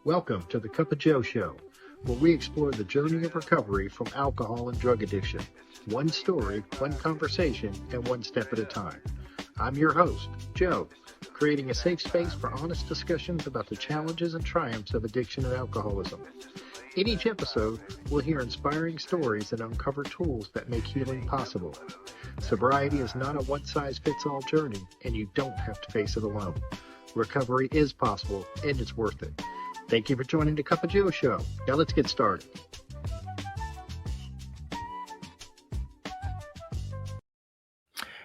Welcome to the Cup of Joe Show, where we explore the journey of recovery from alcohol and drug addiction. One story, one conversation, and one step at a time. I'm your host, Joe, creating a safe space for honest discussions about the challenges and triumphs of addiction and alcoholism. In each episode, we'll hear inspiring stories and uncover tools that make healing possible. Sobriety is not a one-size-fits-all journey, and you don't have to face it alone. Recovery is possible, and it's worth it. Thank you for joining the Cup of Joe Show. Now let's get started.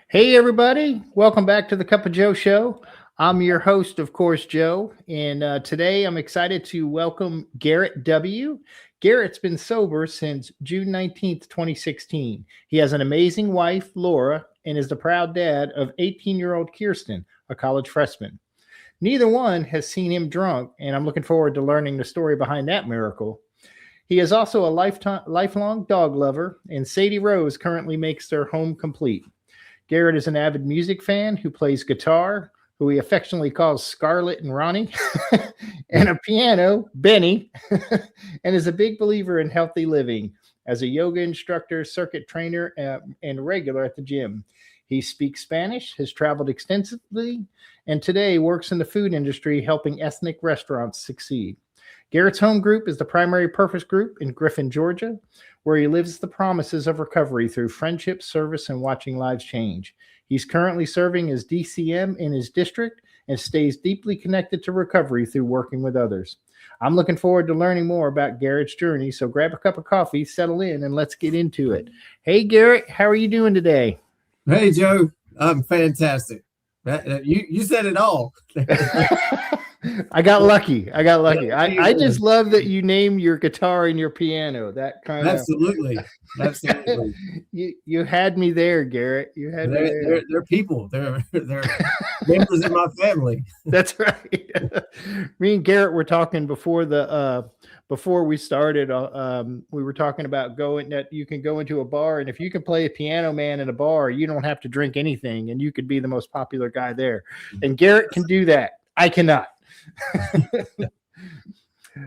Hey everybody, welcome back to the Cup of Joe Show. I'm your host, of course, Joe, and today I'm excited to welcome Garrett W. Garrett's been sober since June 19th, 2016. He has an amazing wife, Laura, and is the proud dad of 18-year-old Kirsten, a college freshman. Neither one has seen him drunk, and I'm looking forward to learning the story behind that miracle. He is also a lifelong dog lover, and Sadie Rose currently makes their home complete. Garrett is an avid music fan who plays guitar, who he affectionately calls Scarlett and Ronnie, and a piano, Benny, and is a big believer in healthy living as a yoga instructor, circuit trainer, and regular at the gym. He speaks Spanish, has traveled extensively, and today works in the food industry helping ethnic restaurants succeed. Garrett's home group is the Primary Purpose Group in Griffin, Georgia, where he lives the promises of recovery through friendship, service, and watching lives change. He's currently serving as DCM in his district and stays deeply connected to recovery through working with others. I'm looking forward to learning more about Garrett's journey, so grab a cup of coffee, settle in, and let's get into it. Hey, Garrett, how are you doing today? Hey, Joe, I'm fantastic. You said it all. I got lucky. I just love that you name your guitar and your piano. That kind Absolutely. You had me there, Garrett. You had me there. They're people. They're members of my family. That's right. Me and Garrett were talking before we started. We were talking about that you can go into a bar, and if you can play a piano man in a bar, you don't have to drink anything, and you could be the most popular guy there. And Garrett can do that. I cannot.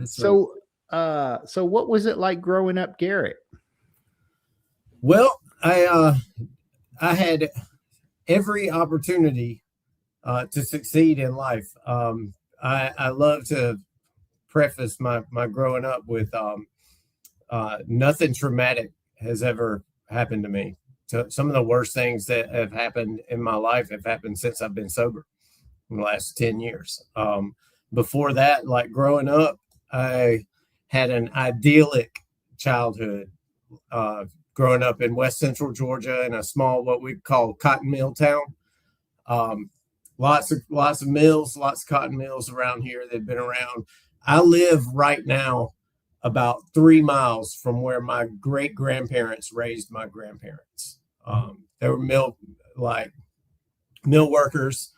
So what was it like growing up, Garrett? Well, I had every opportunity to succeed in life. I love to preface my growing up with nothing traumatic has ever happened to me. So some of the worst things that have happened in my life have happened since I've been sober in the last 10 years. Before that, like growing up, I had an idyllic childhood. Growing up in West Central Georgia in a small, what we call cotton mill town. Lots of mills, lots of cotton mills around here. They've been around. I live right now about 3 miles from where my great grandparents raised my grandparents. They were mill workers.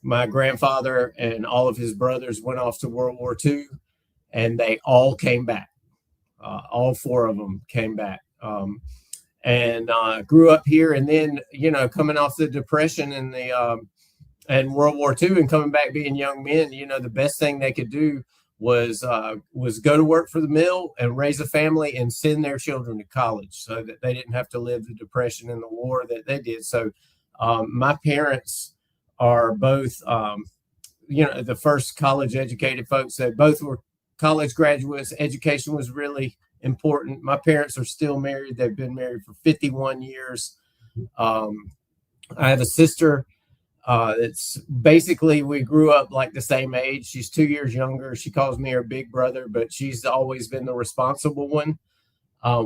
My grandfather and all of his brothers went off to World War II, and they all came back. All 4 of them came back, and grew up here. And then, coming off the Depression and and World War II, and coming back being young men, the best thing they could do was go to work for the mill and raise a family and send their children to college, so that they didn't have to live the Depression and the war that they did. So my parents are both, the first college educated folks. That both were college graduates. Education was really important. My parents are still married. They've been married for 51 years. I have a sister that's basically, we grew up like the same age. She's 2 years younger. She calls me her big brother, but she's always been the responsible one.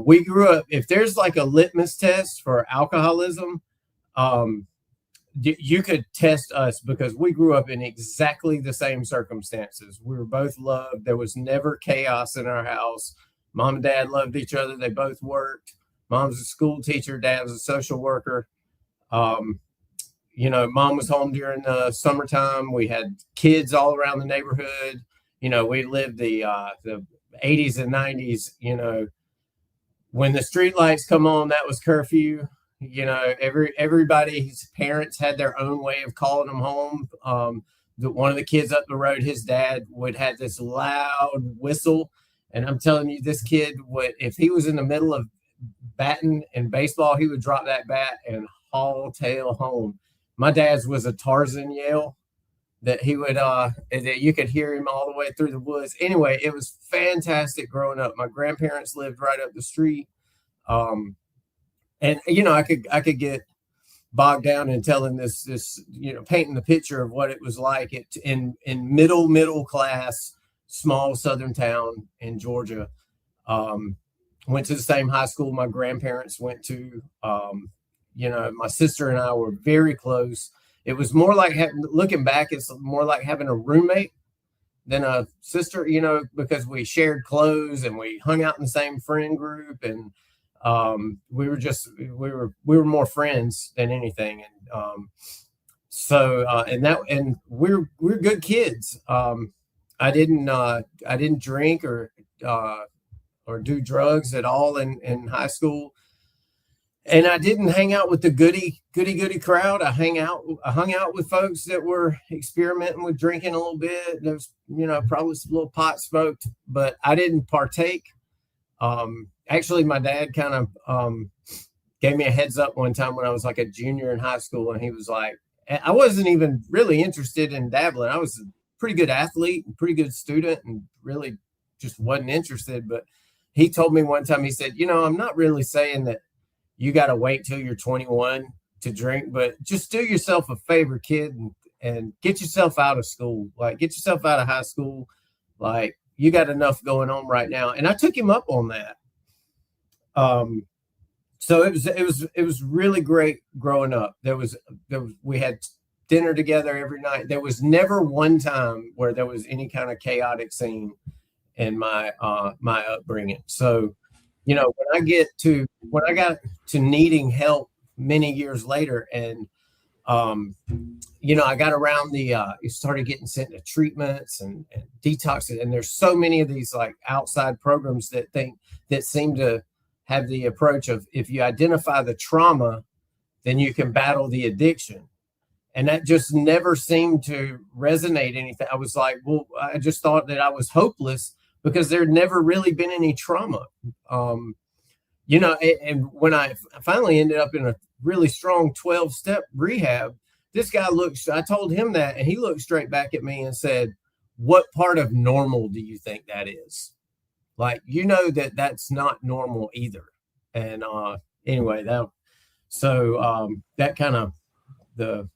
We grew up, if there's like a litmus test for alcoholism, you could test us, because we grew up in exactly the same circumstances. We were both loved. There was never chaos in our house. Mom and dad loved each other. They both worked. Mom's a school teacher. Dad was a social worker. Mom was home during the summertime. We had kids all around the neighborhood. We lived the 80s and 90s. When the street lights come on, that was curfew. Everybody's parents had their own way of calling them home. one of the kids up the road, his dad would have this loud whistle. And I'm telling you, this kid would, if he was in the middle of batting in baseball, he would drop that bat and haul tail home. My dad's was a Tarzan yell that he would, that you could hear him all the way through the woods. Anyway, it was fantastic growing up. My grandparents lived right up the street. And, you know, I could get bogged down in telling this, you know, painting the picture of what it was like in middle class, small Southern town in Georgia. Went to the same high school my grandparents went to. You know, my sister and I were very close. It was more like, looking back, it's more like having a roommate than a sister, you know, because we shared clothes and we hung out in the same friend group, and we were more friends than anything. And and we're good kids. I didn't drink or do drugs at all in high school. And I didn't hang out with the goody crowd. I hung out with folks that were experimenting with drinking a little bit. There was, you know, probably some little pot smoked, but I didn't partake. Actually, my dad kind of gave me a heads up one time when I was like a junior in high school, and he was like, I wasn't even really interested in dabbling. I was a pretty good athlete, pretty good student, and really just wasn't interested. But he told me one time, he said, you know, I'm not really saying that you got to wait till you're 21 to drink, but just do yourself a favor, kid, and get yourself out of school. Like, get yourself out of high school. Like, you got enough going on right now. And I took him up on that. So it was really great growing up. We had dinner together every night. There was never one time where there was any kind of chaotic scene in my upbringing. So, you know, when I got to needing help many years later, and you know, I got around started getting sent to treatments and detoxing, and there's so many of these like outside programs that seem to have the approach of, if you identify the trauma, then you can battle the addiction. And that just never seemed to resonate anything. I was like, well, I just thought that I was hopeless because there'd never really been any trauma. You know, and when I finally ended up in a really strong 12-step rehab, this guy I told him that, and he looked straight back at me and said, what part of normal do you think that is? Like, you know, that's not normal either. And anyway, that kind of that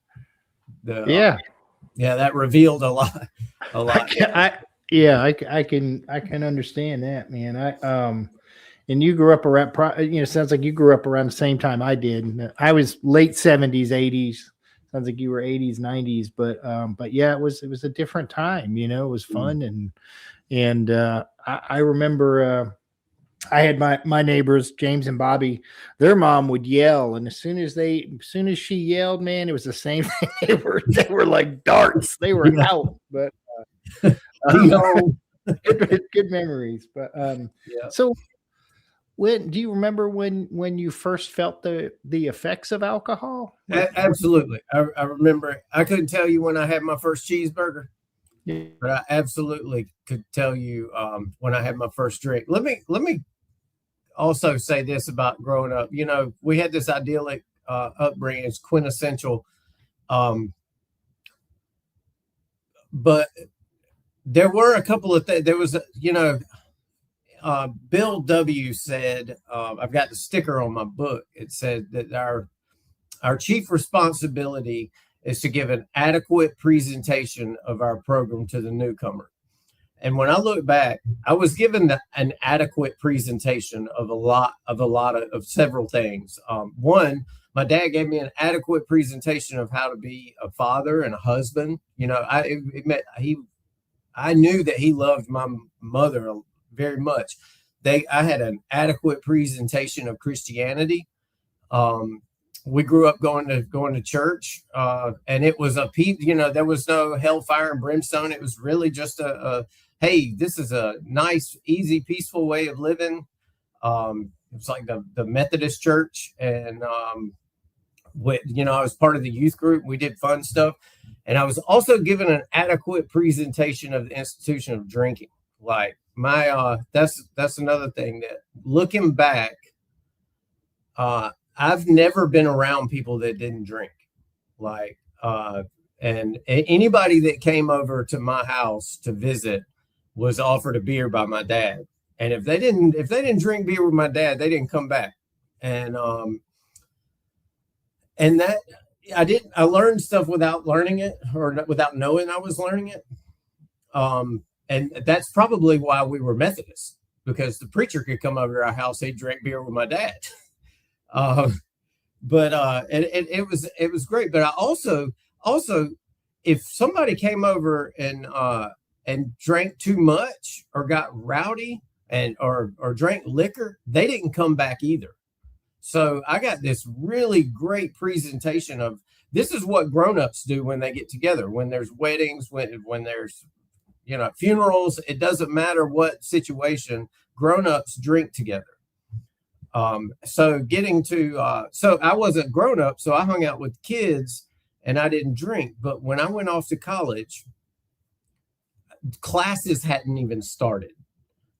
revealed a lot. I can understand that, man. And you grew up around, you know, sounds like you grew up around the same time I did. I was late 70s, 80s. Sounds like you were 80s, 90s, but yeah, it was a different time, you know. It was fun. And I remember I had my neighbors, James and Bobby, their mom would yell, and as soon as she yelled, man, it was the same thing. They were like darts. They were out. But good memories. But so do you remember when you first felt the effects of alcohol? Absolutely. I remember. I couldn't tell you when I had my first cheeseburger. Yeah. But I absolutely could tell you when I had my first drink. Let me also say this about growing up. You know, we had this idyllic upbringing. It's quintessential. But there were a couple of things. There was, Bill W said, I've got the sticker on my book. It said that our chief responsibility is to give an adequate presentation of our program to the newcomer. And when I look back, I was given an adequate presentation of several things. One, my dad gave me an adequate presentation of how to be a father and a husband. You know, I knew that he loved my mother very much. I had an adequate presentation of Christianity. We grew up going to church, and it was there was no hellfire and brimstone. It was really just hey, this is a nice, easy, peaceful way of living. It was like the Methodist church, and I was part of the youth group. We did fun stuff, And I was also given an adequate presentation of the institution of drinking. Like that's another thing that, looking back, I've never been around people that didn't drink. Like, and anybody that came over to my house to visit was offered a beer by my dad. And if they didn't drink beer with my dad, they didn't come back. And that I learned stuff without learning it, or without knowing I was learning it. And that's probably why we were Methodists, because the preacher could come over to our house, he'd drink beer with my dad. But it was great. But I also, if somebody came over and drank too much or got rowdy or drank liquor, they didn't come back either. So I got this really great presentation of, this is what grown-ups do when they get together, when there's weddings, when there's, funerals. It doesn't matter what situation, grown-ups drink together. So I wasn't grown up, so I hung out with kids and I didn't drink. But when I went off to college, classes hadn't even started.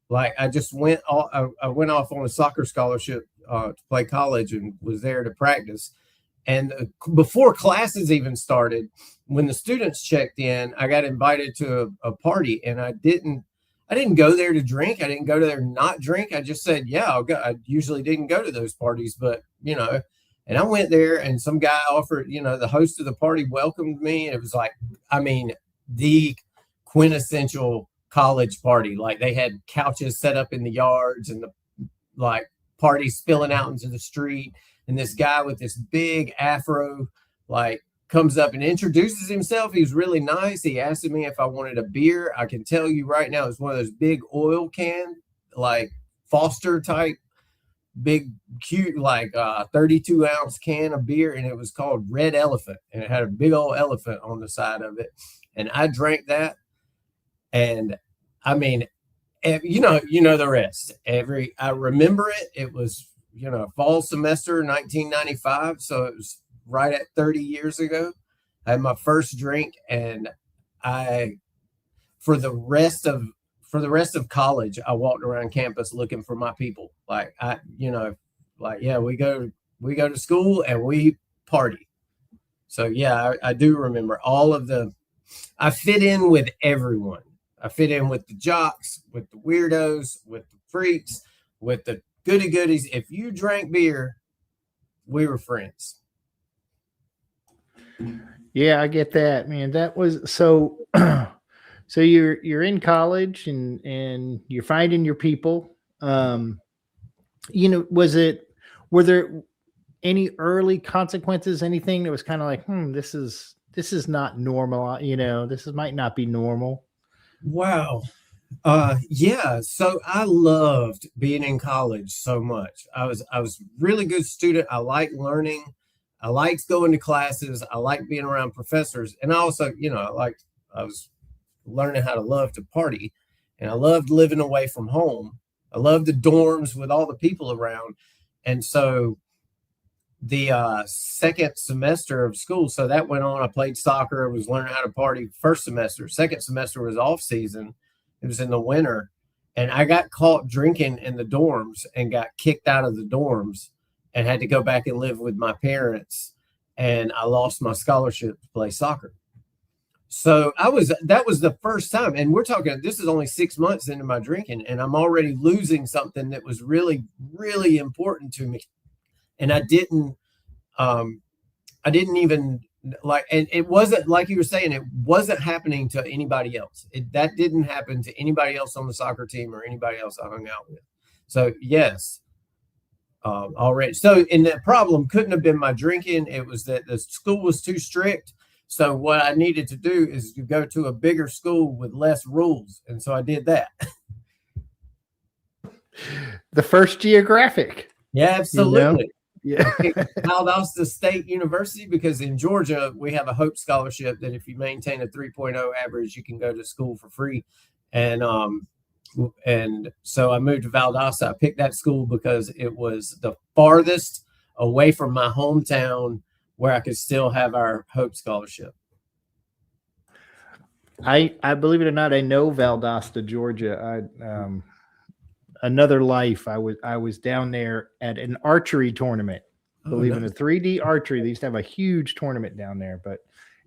Like, I just went off on a soccer scholarship to play college, and was there to practice. And before classes even started, when the students checked in, I got invited to a party, and I didn't go there to drink. I didn't go to there to not drink. I just said, yeah, I'll go. I usually didn't go to those parties, but, and I went there, and some guy offered, the host of the party welcomed me. And it was like, the quintessential college party. Like, they had couches set up in the yards, and the party spilling out into the street. And this guy with this big afro, comes up and introduces himself. He was really nice. He asked me if I wanted a beer. I can tell you right now, it's one of those big oil can, Foster type, big, cute, 32-ounce can of beer. And it was called Red Elephant. And it had a big old elephant on the side of it. And I drank that. And the rest. I remember it. It was, fall semester 1995. So it was right at 30 years ago. I had my first drink, and for the rest of college, I walked around campus looking for my people. We go to school and we party. So yeah, I do remember I fit in with everyone. I fit in with the jocks, with the weirdos, with the freaks, with the goody goodies. If you drank beer, we were friends. Yeah, I get that, man. That was so. So you're in college and you're finding your people. Were there any early consequences? Anything that was kind of like, this is not normal. This might not be normal. Wow. Yeah. So I loved being in college so much. I was a really good student. I liked learning. I liked going to classes. I liked being around professors. And I also, I was learning how to love to party, and I loved living away from home. I loved the dorms with all the people around. And so the second semester of school, so that went on. I played soccer. I was learning how to party first semester. Second semester was off season. It was in the winter. And I got caught drinking in the dorms and got kicked out of the dorms and had to go back and live with my parents. And I lost my scholarship to play soccer. So that was the first time. And we're talking, this is only 6 months into my drinking, and I'm already losing something that was really, really important to me. And I didn't even and it wasn't, like you were saying, it wasn't happening to anybody else. That didn't happen to anybody else on the soccer team or anybody else I hung out with. So yes, already. So, and the problem couldn't have been my drinking. It was that the school was too strict. So what I needed to do is to go to a bigger school with less rules. And so I did that. The first geographic. Yeah, absolutely. Yeah. Valdosta State University, because in Georgia, we have a Hope Scholarship that if you maintain a 3.0 average, you can go to school for free. And so I moved to Valdosta. I picked that school because it was the farthest away from my hometown where I could still have our Hope Scholarship. I believe it or not, I know Valdosta, Georgia. Another life. I was down there at an archery tournament. Oh, Believe in a nice. 3D archery. They used to have a huge tournament down there. But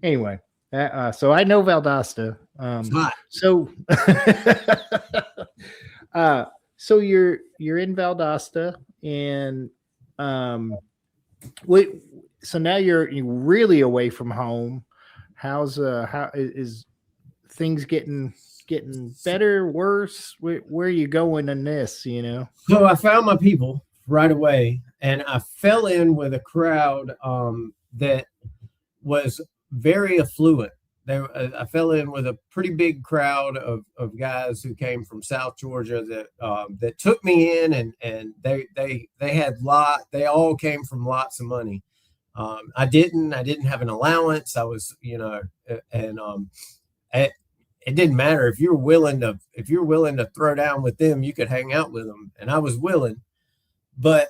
anyway, so I know Valdosta. It's hot. So uh, so you're in Valdosta, and wait, so now you're really away from home. How is things getting better, worse? Where are you going in this? So I found my people right away, and I fell in with a crowd that was very affluent. I fell in with a pretty big crowd of guys who came from South Georgia that took me in, and they had they all came from lots of money. I didn't have an allowance. I was, and it, it didn't matter if you're willing to throw down with them, you could hang out with them, and I was willing, but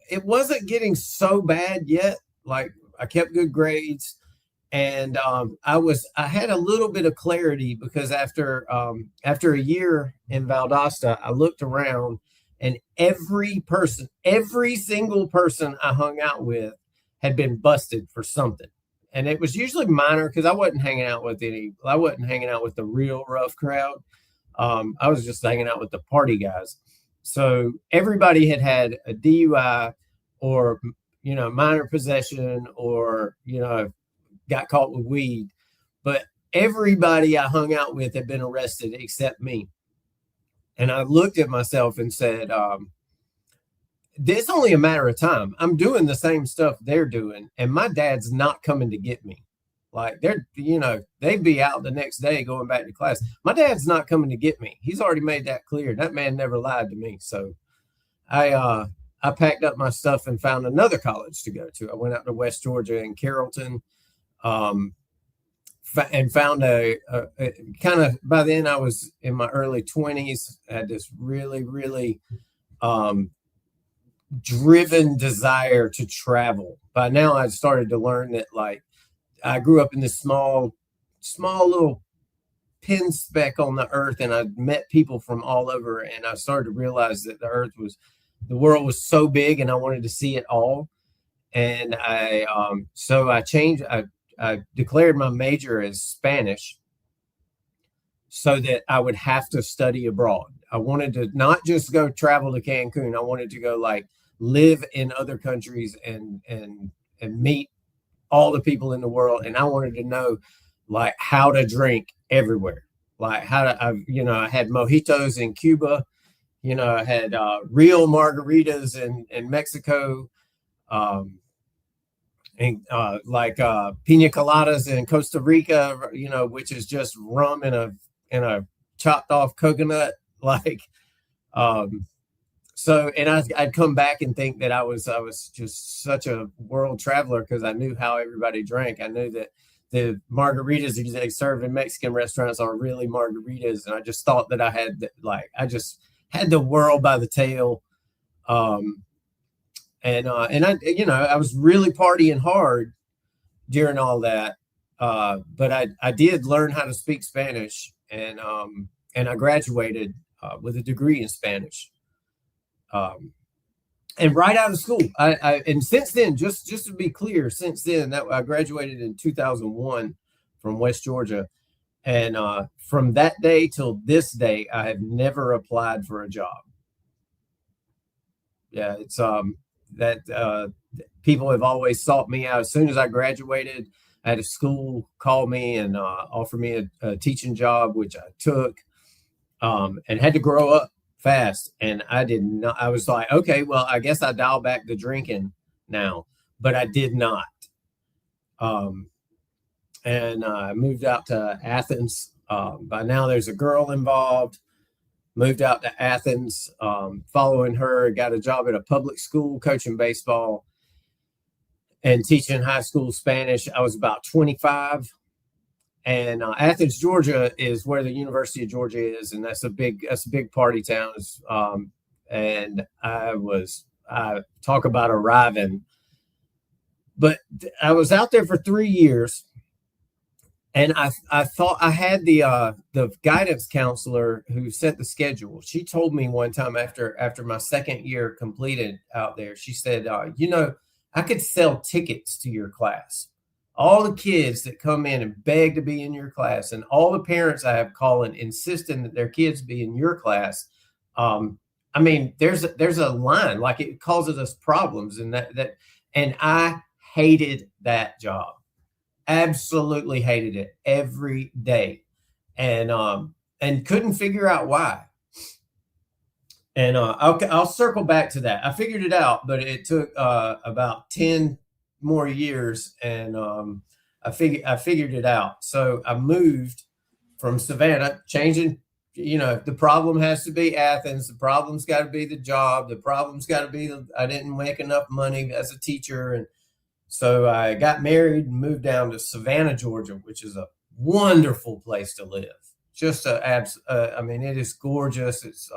it wasn't getting so bad yet. Like, I kept good grades, and I had a little bit of clarity because after a year in Valdosta, I looked around, and every single person I hung out with had been busted for something. And it was usually minor because I wasn't hanging out with the real rough crowd. I was just hanging out with the party guys. So everybody had a DUI, or minor possession, or got caught with weed. But everybody I hung out with had been arrested except me. And I looked at myself and said, it's only a matter of time. I'm doing the same stuff they're doing, and my dad's not coming to get me. Like, they'd be out the next day going back to class. My dad's not coming to get me. He's already made that clear. That man never lied to me. So I packed up my stuff and found another college to go to. I went out to West Georgia in Carrollton, and found a kind of, by then I was in my early 20s. I had this really, really driven desire to travel. By now I'd started to learn that, like, I grew up in this small little pin speck on the earth, and I met people from all over, and I started to realize that the world was so big, and I wanted to see it all. And so I declared my major as Spanish so that I would have to study abroad. I wanted to not just go travel to Cancun. I wanted to go, like, live in other countries and meet all the people in the world. And I wanted to know, like, how to drink everywhere. Like, I had mojitos in Cuba, I had real margaritas in Mexico, and pina coladas in Costa Rica, which is just rum in a chopped off coconut. Like, so, and I'd come back and think that I was just such a world traveler because I knew how everybody drank. I knew that the margaritas they serve in Mexican restaurants are really margaritas, and I just thought that I just had the world by the tail. And I was really partying hard during all that, but I did learn how to speak Spanish, and I graduated with a degree in Spanish. And right out of school, and since then, just to be clear, since then, that I graduated in 2001 from West Georgia, and from that day till this day, I have never applied for a job. Yeah, it's that people have always sought me out. As soon as I graduated, I had a school call me and offer me a teaching job, which I took, and had to grow up fast. And I did not. I was like, okay, well, I guess I dial back the drinking now, but I did not. And I moved out to Athens. By now, there's a girl involved. Moved out to Athens. Following her, got a job at a public school coaching baseball and teaching high school Spanish. I was about 25. And Athens, Georgia, is where the University of Georgia is, and that's a big party town. And I talk about arriving, but I was out there for 3 years, And I thought I had the guidance counselor who set the schedule. She told me one time after my second year completed out there, she said, I could sell tickets to your class. All the kids that come in and beg to be in your class, and all the parents I have calling insisting that their kids be in your class. I mean, there's a line, like, it causes us problems, and and I hated that job. Absolutely hated it every day, and couldn't figure out why. And I'll circle back to that. I figured it out, but it took about 10 more years, and I figured it out. So I moved from Savannah, changing. The problem has to be Athens. The problem's got to be the job. The problem's got to be I didn't make enough money as a teacher, and so I got married and moved down to Savannah, Georgia, which is a wonderful place to live. Just I mean, it is gorgeous. It's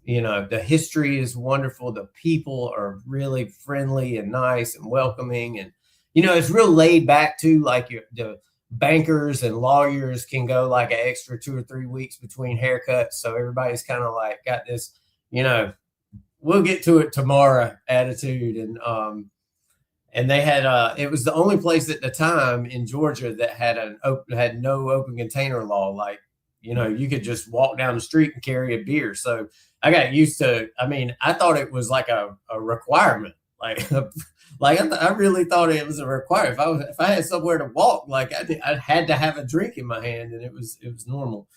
the history is wonderful. The people are really friendly and nice and welcoming, and it's real laid back too. Like the bankers and lawyers can go like an extra 2 or 3 weeks between haircuts, so everybody's kind of like got this, we'll get to it tomorrow attitude. And they had it was the only place at the time in Georgia that had no open container law. Like, you could just walk down the street and carry a beer. So I got used to, I mean, I thought it was like a requirement. Like, I really thought it was a requirement. If I had somewhere to walk, like I had to have a drink in my hand, and it was normal.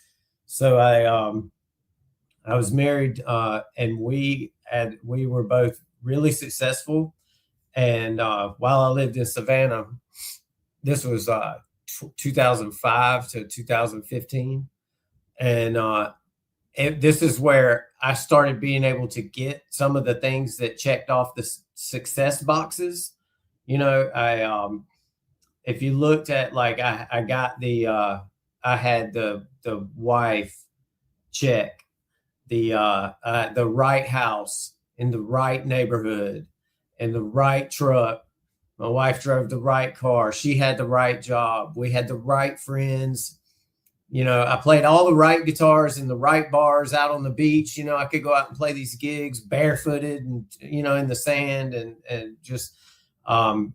So I was married, and we were both really successful. And while I lived in Savannah, this was 2005 to 2015. And this is where I started being able to get some of the things that checked off the success boxes. If you looked at, like, I got I had the wife check, the right house in the right neighborhood, and the right truck. My wife drove the right car. She had the right job. We had the right friends. I played all the right guitars in the right bars out on the beach. I could go out and play these gigs barefooted and, in the sand, and just, and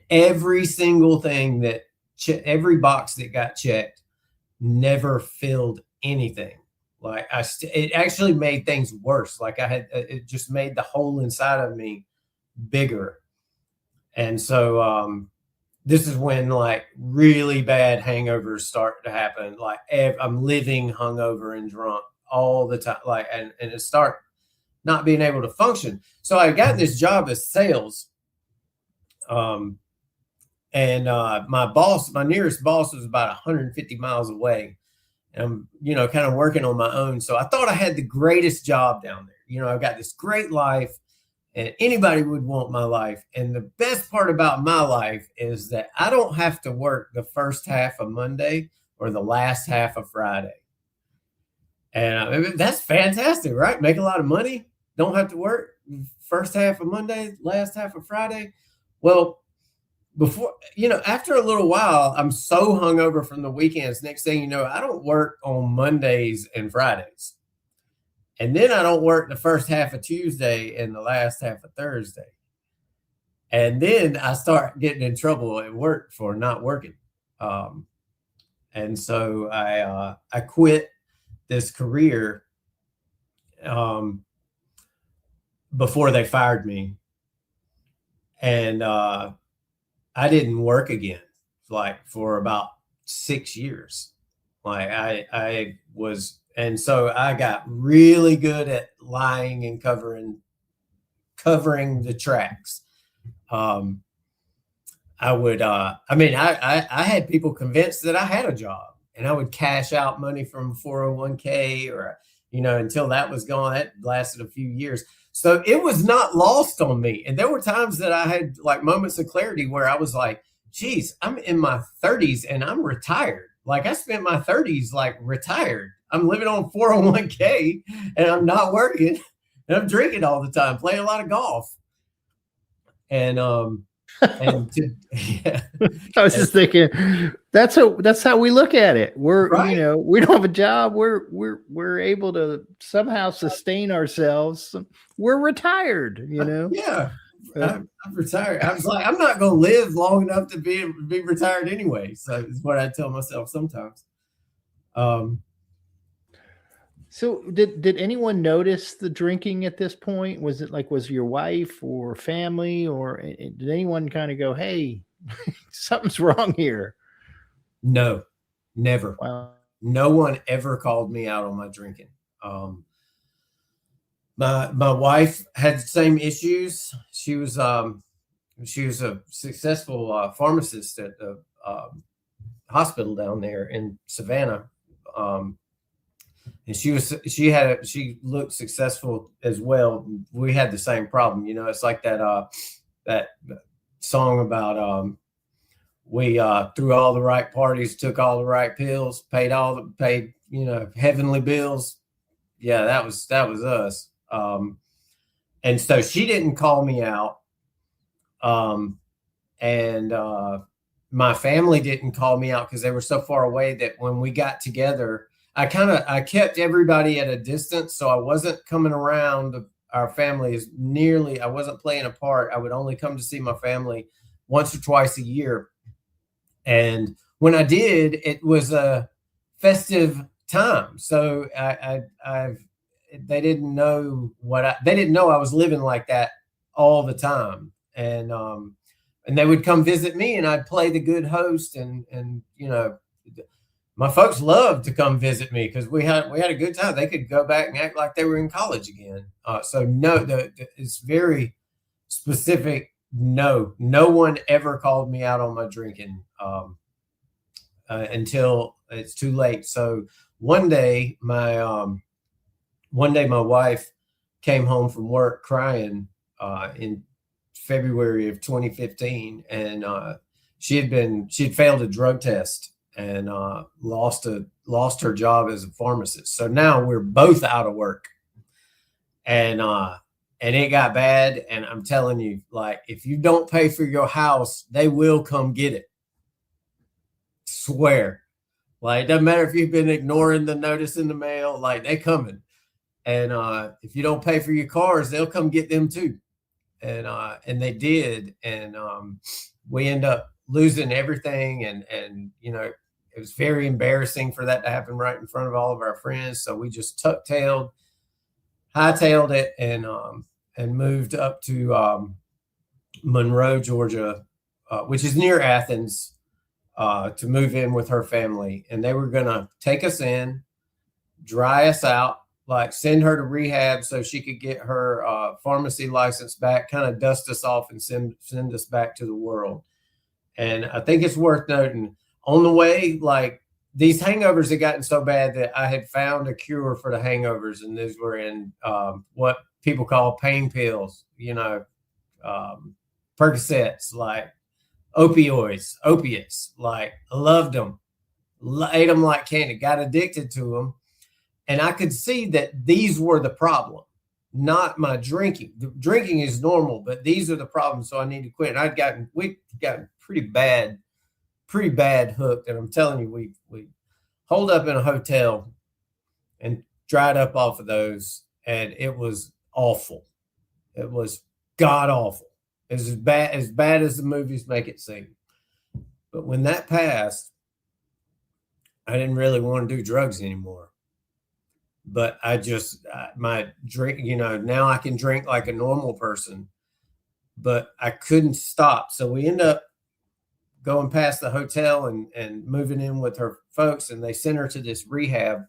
every single thing every box that got checked never filled anything. Like it actually made things worse. Like it just made the hole inside of me bigger. And so this is when, like, really bad hangovers start to happen. Like I'm living hungover and drunk all the time, like, and it start not being able to function. So I got this job as sales, and my nearest boss was about 150 miles away, and I'm kind of working on my own. So I thought I had the greatest job down there. I've got this great life, and anybody would want my life. And the best part about my life is that I don't have to work the first half of Monday or the last half of Friday. And that's fantastic, right? Make a lot of money, don't have to work first half of Monday, last half of Friday. Well, after a little while, I'm so hungover from the weekends. Next thing you know, I don't work on Mondays and Fridays. And then I don't work the first half of Tuesday and the last half of Thursday. And then I start getting in trouble at work for not working. And so I quit this career before they fired me. And I didn't work again, like, for about 6 years. Like I was. And so I got really good at lying and covering the tracks. I had people convinced that I had a job, and I would cash out money from 401k, or, until that was gone. That lasted a few years. So it was not lost on me. And there were times that I had, like, moments of clarity where I was like, geez, I'm in my 30s and I'm retired. Like, I spent my 30s like retired. I'm living on 401k, and I'm not working, and I'm drinking all the time, playing a lot of golf. And And to, yeah, I was and, just thinking that's how we look at it. We're, you right. know, we don't have a job. We're able to somehow sustain ourselves. We're retired, you know. Yeah, Uh, I'm retired. I was like, I'm not going to live long enough to be retired anyway. So it's what I tell myself sometimes. Um, so did anyone notice the drinking at this point? Was it like, was your wife or family, or did anyone kind of go, "Hey, something's wrong here"? no, never. Wow. No one ever called me out on my drinking. Um, my wife had the same issues. She was a successful pharmacist at the hospital down there in Savannah. Um, and she looked successful as well. We had the same problem. You know, it's like that song about we threw all the right parties, took all the right pills, paid you know, heavenly bills. Yeah, that was us. And so she didn't call me out. Um, and my family didn't call me out because they were so far away that when we got together, I kept everybody at a distance, so I wasn't coming around our family as nearly. I wasn't playing a part. I would only come to see my family once or twice a year, and when I did, it was a festive time. So they didn't know they didn't know I was living like that all the time, and they would come visit me, and I'd play the good host, and you know, my folks loved to come visit me because we had a good time. They could go back and act like they were in college again. So no, it's very specific. No, no one ever called me out on my drinking until it's too late. So one day, my wife came home from work crying in February of 2015, and she had failed a drug test and lost her job as a pharmacist. So now we're both out of work, and it got bad. And I'm telling you, like, if you don't pay for your house, they will come get it. Swear. Like, it doesn't matter if you've been ignoring the notice in the mail, like, they coming. And if you don't pay for your cars, they'll come get them too. And they did. And we end up losing everything. And you know, it was very embarrassing for that to happen right in front of all of our friends. So we just hightailed it, and moved up to Monroe, Georgia, which is near Athens, to move in with her family. And they were going to take us in, dry us out, like send her to rehab so she could get her pharmacy license back, kind of dust us off and send us back to the world. And I think it's worth noting on the way, like, these hangovers had gotten so bad that I had found a cure for the hangovers, and these were in what people call pain pills, you know, Percocets, like opiates. Like, I loved them, ate them like candy, got addicted to them. And I could see that these were the problem, not my drinking. The drinking is normal, but these are the problems. So I need to quit. And we'd gotten pretty bad hooked. And I'm telling you, we holed up in a hotel and dried up off of those. And it was awful. It was god awful. It was as bad as the movies make it seem. But when that passed, I didn't really want to do drugs anymore. But my drink, you know, now I can drink like a normal person, but I couldn't stop. So we end up going past the hotel and moving in with her folks, and they sent her to this rehab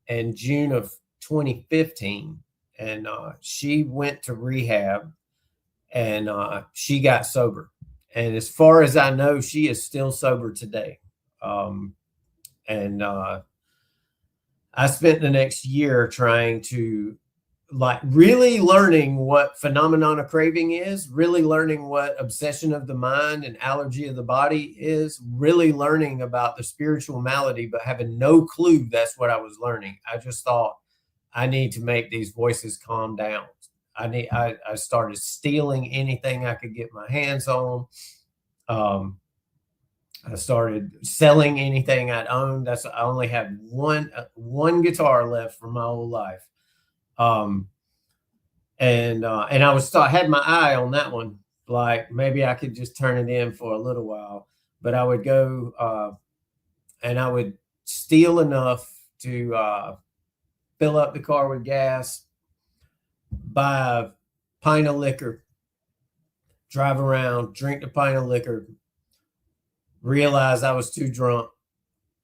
in June of 2015. And she went to rehab, and she got sober. And as far as I know, she is still sober today. I spent the next year trying to, like, really learning what phenomenon of craving is, really learning what obsession of the mind and allergy of the body is, really learning about the spiritual malady, but having no clue that's what I was learning. I just thought, I need to make these voices calm down. I started stealing anything I could get my hands on. I started selling anything I'd owned. I only had one guitar left from my whole life. And had my eye on that one. Like maybe I could just turn it in for a little while, but I would go, and I would steal enough to, fill up the car with gas, buy a pint of liquor, drive around, drink the pint of liquor, realize I was too drunk,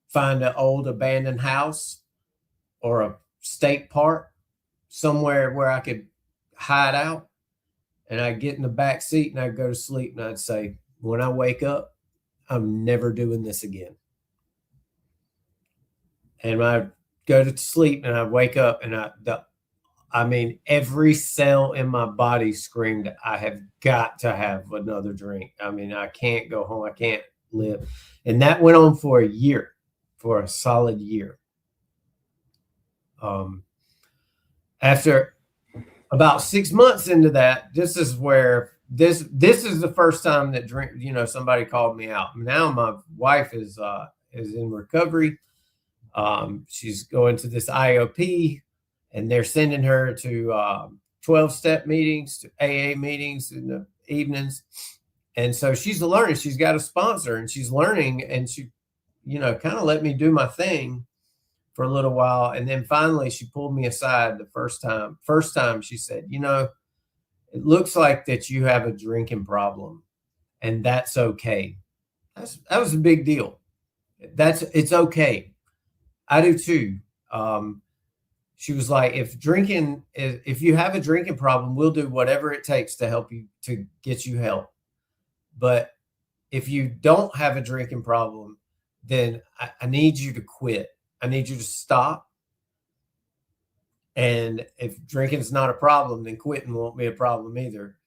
find an old abandoned house or a state park somewhere where I could hide out, and I'd get in the back seat and I'd go to sleep, and I'd say, when I wake up, I'm never doing this again. And I'd go to sleep and I'd wake up, and every cell in my body screamed, I have got to have another drink. I mean, I can't go home. I can't live. And that went on for a solid year. After about 6 months into that, this is where this is the first time that somebody called me out. Now my wife is in recovery. She's going to this IOP, and they're sending her to 12-step meetings, to AA meetings in the evenings. And so she's learning. She's got a sponsor, and she's learning, and she, kind of let me do my thing for a little while. And then finally she pulled me aside the first time she said, it looks like that you have a drinking problem, and that's okay. That was a big deal. It's okay. I do too. She was like, if you have a drinking problem, we'll do whatever it takes to help you, to get you help. But if you don't have a drinking problem, then I need you to quit. I need you to stop. And if drinking is not a problem, then quitting won't be a problem either.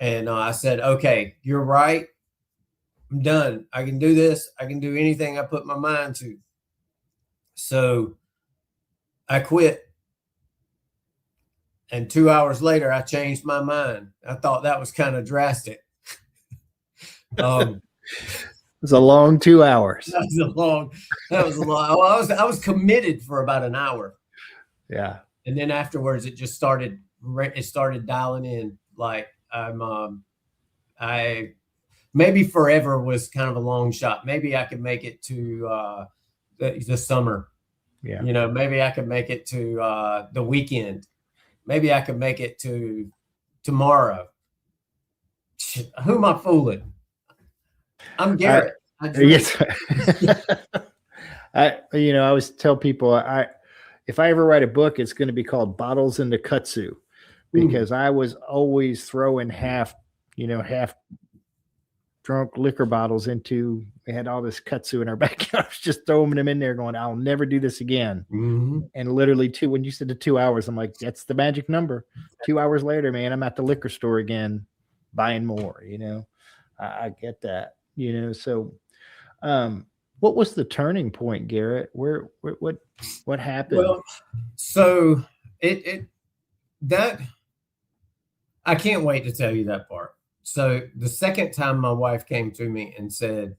And I said, okay, you're right. I'm done. I can do this. I can do anything I put my mind to. So I quit. And 2 hours later, I changed my mind. I thought that was kind of drastic. It was a long 2 hours. That was a long. Well, I was committed for about an hour. Yeah. And then afterwards, it just started dialing in. Like maybe forever was kind of a long shot. Maybe I could make it to the summer. Yeah. Maybe I could make it to the weekend. Maybe I could make it to tomorrow. Who am I fooling? I'm Garrett. Yes. I always tell people, if I ever write a book, it's going to be called Bottles into Kutsu, because I was always throwing half drunk liquor bottles into. We had all this kutsu in our backyard. I was just throwing them in there, going, "I'll never do this again." Mm-hmm. And literally, when you said the 2 hours, I'm like, "That's the magic number." 2 hours later, man, I'm at the liquor store again, buying more. I get that. So, what was the turning point, Garrett? What happened? Well, so I can't wait to tell you that part. So the second time my wife came to me and said,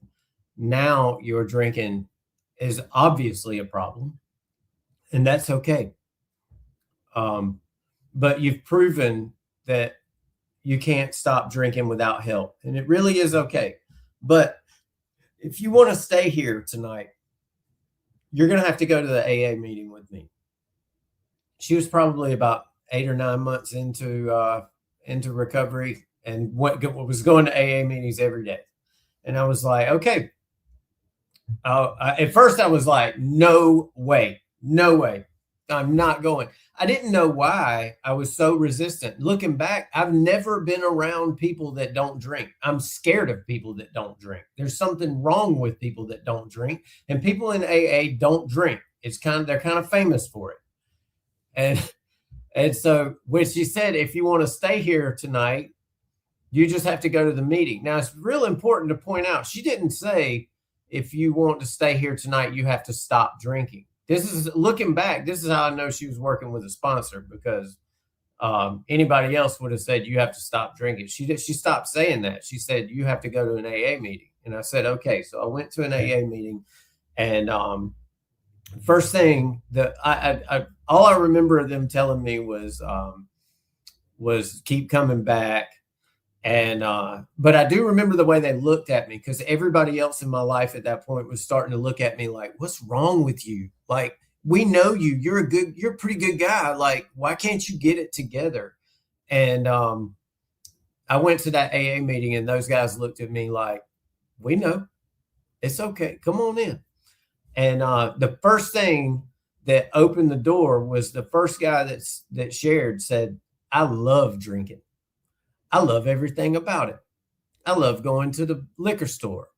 now your drinking is obviously a problem, and that's okay. But you've proven that you can't stop drinking without help, and it really is okay. But if you want to stay here tonight, you're going to have to go to the AA meeting with me. She was probably about 8 or 9 months into recovery, and was going to AA meetings every day. And I was like, okay. At first I was like, no way, I'm not going. I didn't know why I was so resistant. Looking back, I've never been around people that don't drink. I'm scared of people that don't drink. There's something wrong with people that don't drink, and people in AA don't drink. They're kind of famous for it. And so when she said, if you want to stay here tonight, you just have to go to the meeting. Now, it's real important to point out, she didn't say, if you want to stay here tonight, you have to stop drinking. Looking back, this is how I know she was working with a sponsor, because Anybody else would have said, you have to stop drinking. She stopped saying that. She said, you have to go to an AA meeting. And I said, okay. So I went to an AA meeting, and first thing that all I remember them telling me was keep coming back. And but I do remember the way they looked at me, because everybody else in my life at that point was starting to look at me like, what's wrong with you? Like, we know you. You're a pretty good guy. Like, why can't you get it together? And I went to that AA meeting, and those guys looked at me like, we know. It's okay. Come on in. And the first thing that opened the door was the first guy that shared said, I love drinking. I love everything about it. I love going to the liquor store.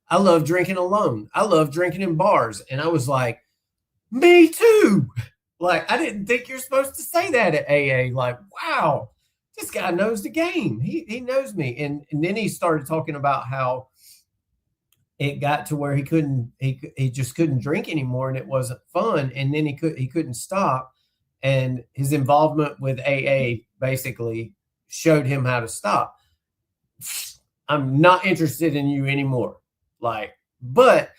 I love drinking alone. I love drinking in bars. And I was like, me too. Like, I didn't think you're supposed to say that at AA. Like, wow, this guy knows the game. He knows me. And then he started talking about how it got to where he just couldn't drink anymore, and it wasn't fun. And then he couldn't stop. And his involvement with AA basically showed him how to stop. I'm not interested in you anymore. Like, but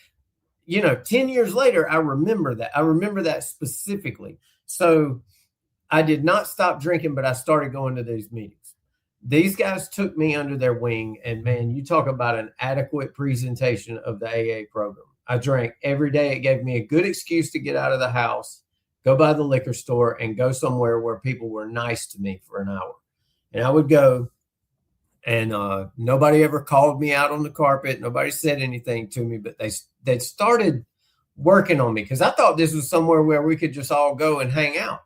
10 years later, I remember that. I remember that specifically. So I did not stop drinking, but I started going to these meetings. These guys took me under their wing, and man, you talk about an adequate presentation of the AA program. I drank every day. It gave me a good excuse to get out of the house, go by the liquor store, and go somewhere where people were nice to me for an hour. And I would go, and nobody ever called me out on the carpet. Nobody said anything to me, but they started working on me, because I thought this was somewhere where we could just all go and hang out.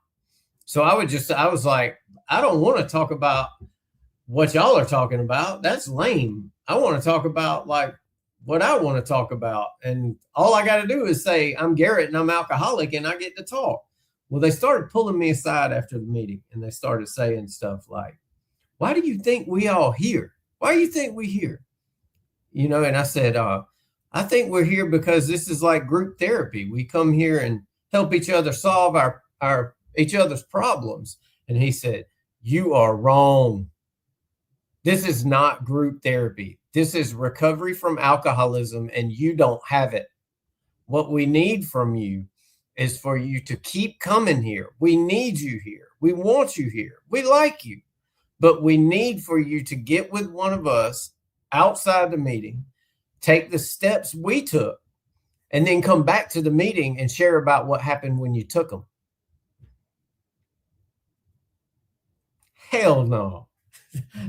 So I was like, I don't want to talk about what y'all are talking about. That's lame. I want to talk about like what I want to talk about. And all I got to do is say, I'm Garrett and I'm alcoholic, and I get to talk. Well, they started pulling me aside after the meeting, and they started saying stuff like, why do you think we all here? Why do you think we here? And I said, I think we're here because this is like group therapy. We come here and help each other solve our each other's problems. And he said, you are wrong. This is not group therapy. This is recovery from alcoholism, and you don't have it. What we need from you is for you to keep coming here. We need you here. We want you here. We like you. But we need for you to get with one of us outside the meeting, take the steps we took, and then come back to the meeting and share about what happened when you took them. Hell no.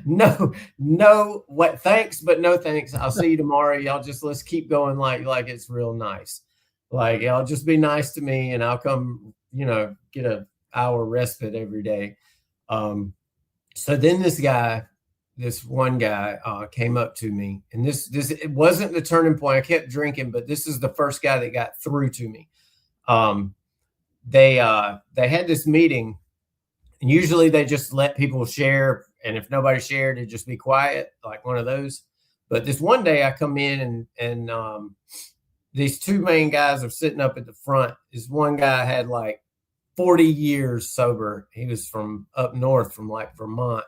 No, what? Thanks, but no thanks. I'll see you tomorrow. Y'all let's keep going like it's real nice. Like, y'all just be nice to me, and I'll come, get an hour respite every day. So then this one guy came up to me, and this it wasn't the turning point. I kept drinking, but this is the first guy that got through to me. They had this meeting, and usually they just let people share, and if nobody shared, it'd just be quiet, like one of those. But this one day I come in, and these two main guys are sitting up at the front. This one guy had like 40 years sober. He was from up north, from like Vermont.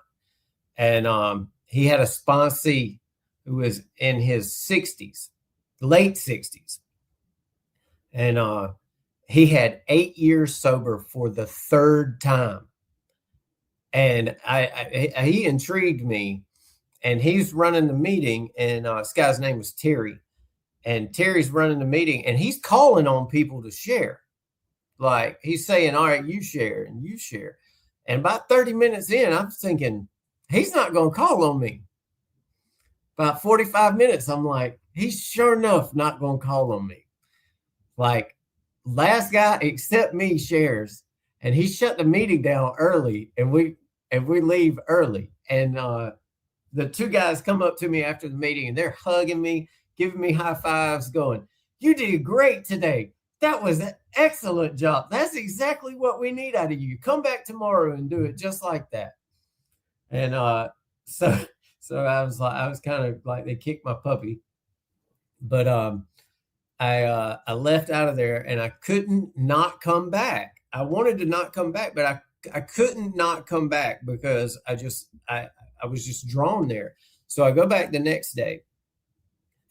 And he had a sponsee who was in his 60s, late 60s. And he had 8 years sober for the third time. And he intrigued me. And he's running the meeting. And this guy's name was Terry. And Terry's running the meeting. And he's calling on people to share. Like, he's saying, all right, you share and you share. And about 30 minutes in, I'm thinking, he's not going to call on me. About 45 minutes, I'm like, he's sure enough not going to call on me. Like, last guy except me shares, and he shut the meeting down early, and we leave early. And the two guys come up to me after the meeting, and they're hugging me, giving me high fives, going, you did great today. That was an excellent job. That's exactly what we need out of you. Come back tomorrow and do it just like that. And so I was kind of like, they kicked my puppy. But I left out of there, and I couldn't not come back. I wanted to not come back, but I couldn't not come back because I was just drawn there. So I go back the next day,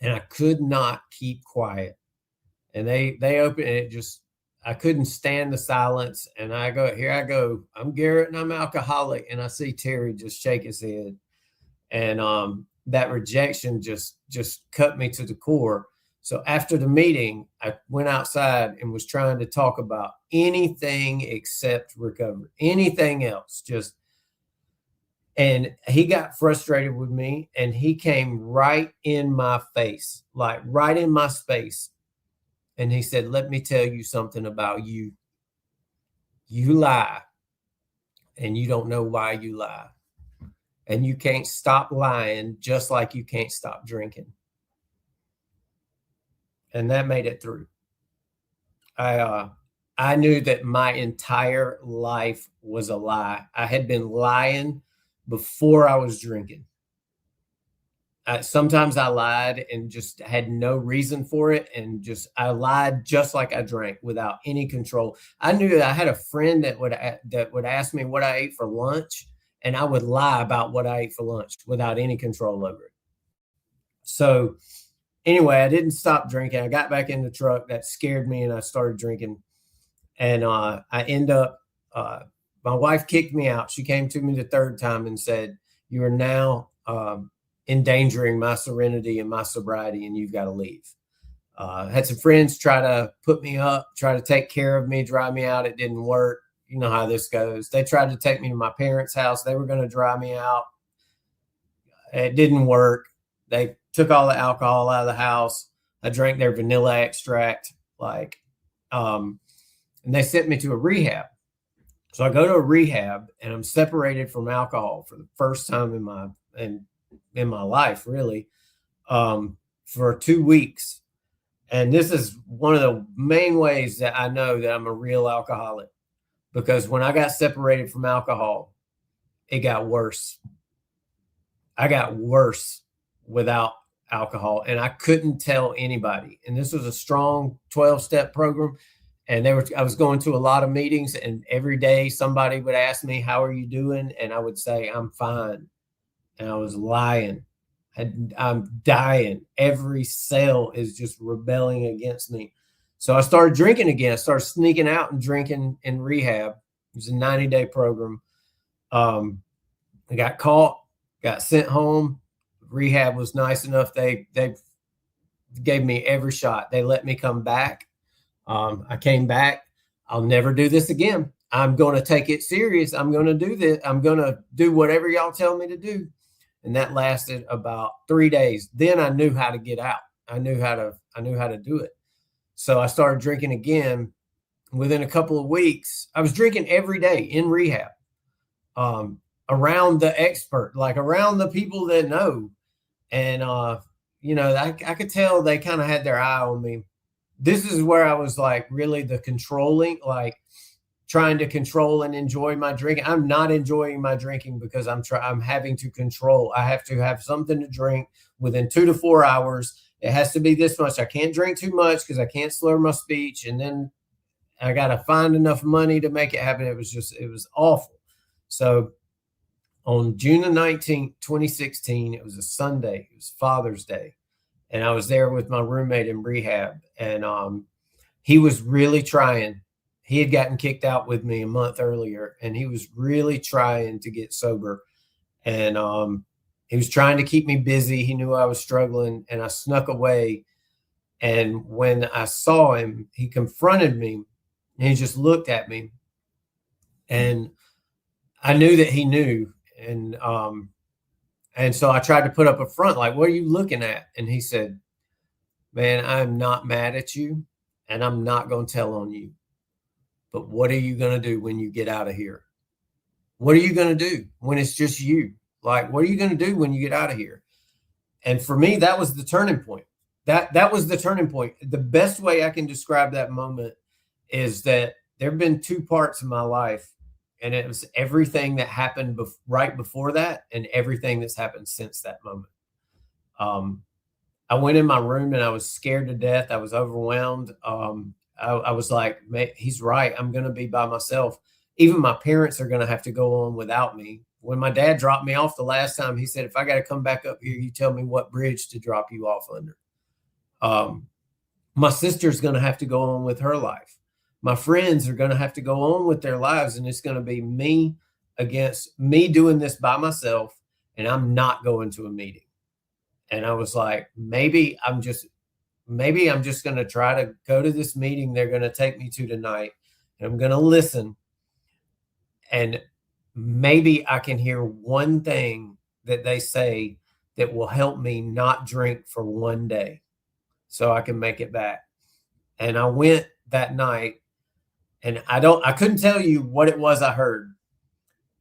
and I could not keep quiet. And they open it, just I couldn't stand the silence. And I go, here I go. I'm Garrett and I'm alcoholic. And I see Terry just shake his head. And that rejection just cut me to the core. So after the meeting, I went outside and was trying to talk about anything except recovery, anything else. And he got frustrated with me, and he came right in my face, like right in my space. And he said, let me tell you something about you. You lie, and you don't know why you lie. And you can't stop lying, just like you can't stop drinking. And that made it through. I knew that my entire life was a lie. I had been lying before I was drinking. Sometimes I lied and just had no reason for it. And I lied just like I drank without any control. I knew that I had a friend that would ask me what I ate for lunch, and I would lie about what I ate for lunch without any control over it. So anyway, I didn't stop drinking. I got back in the truck. That scared me, and I started drinking. And I end up, my wife kicked me out. She came to me the third time and said, you are now endangering my serenity and my sobriety, and you've got to leave. I had some friends try to put me up, try to take care of me, dry me out. It didn't work. You know how this goes. They tried to take me to my parents' house. They were going to dry me out. It didn't work. They took all the alcohol out of the house. I drank their vanilla extract, and they sent me to a rehab. So I go to a rehab, and I'm separated from alcohol for the first time in my life, really, for 2 weeks. And this is one of the main ways that I know that I'm a real alcoholic, because when I got separated from alcohol, it got worse. I got worse without alcohol, and I couldn't tell anybody. And this was a strong 12-step program. And I was going to a lot of meetings, and every day somebody would ask me, how are you doing? And I would say, I'm fine. And I was lying. I'm dying. Every cell is just rebelling against me. So I started drinking again. I started sneaking out and drinking in rehab. It was a 90-day program. I got caught, got sent home. Rehab was nice enough. They gave me every shot. They let me come back. I came back. I'll never do this again. I'm going to take it serious. I'm going to do this. I'm going to do whatever y'all tell me to do. And that lasted about 3 days. Then I knew how to get out. I knew how to do it. So I started drinking again. Within a couple of weeks, I was drinking every day in rehab, around the expert, like around the people that know. And, I could tell they kind of had their eye on me. This is where I was like really the controlling, like trying to control and enjoy my drinking. I'm not enjoying my drinking because I'm having to control. I have to have something to drink within 2 to 4 hours. It has to be this much. I can't drink too much because I can't slur my speech. And then I got to find enough money to make it happen. It was awful. So on June the 19th, 2016, it was a Sunday. It was Father's Day. And I was there with my roommate in rehab, and he was really trying. He had gotten kicked out with me a month earlier, and he was really trying to get sober. And he was trying to keep me busy. He knew I was struggling, and I snuck away. And when I saw him, he confronted me, and he just looked at me. And I knew that he knew. And so I tried to put up a front, like, what are you looking at? And he said, man, I'm not mad at you, and I'm not going to tell on you. But what are you going to do when you get out of here? What are you going to do when it's just you? Like, what are you going to do when you get out of here? And for me, that was the turning point. That was the turning point. The best way I can describe that moment is that there have been 2 parts of my life. And it was everything that happened right before that and everything that's happened since that moment. I went in my room and I was scared to death. I was overwhelmed. I was like, man, he's right. I'm going to be by myself. even my parents are going to have to go on without me. When my dad dropped me off the last time, he said, if I got to come back up here, you tell me what bridge to drop you off under. My sister's going to have to go on with her life. My friends are going to have to go on with their lives, and it's going to be me against me doing this by myself, and I'm not going to a meeting. And I was like, maybe I'm just going to try to go to this meeting they're going to take me to tonight, and I'm going to listen, and maybe I can hear one thing that they say that will help me not drink for one day so I can make it back. And I went that night, and I couldn't tell you what it was I heard.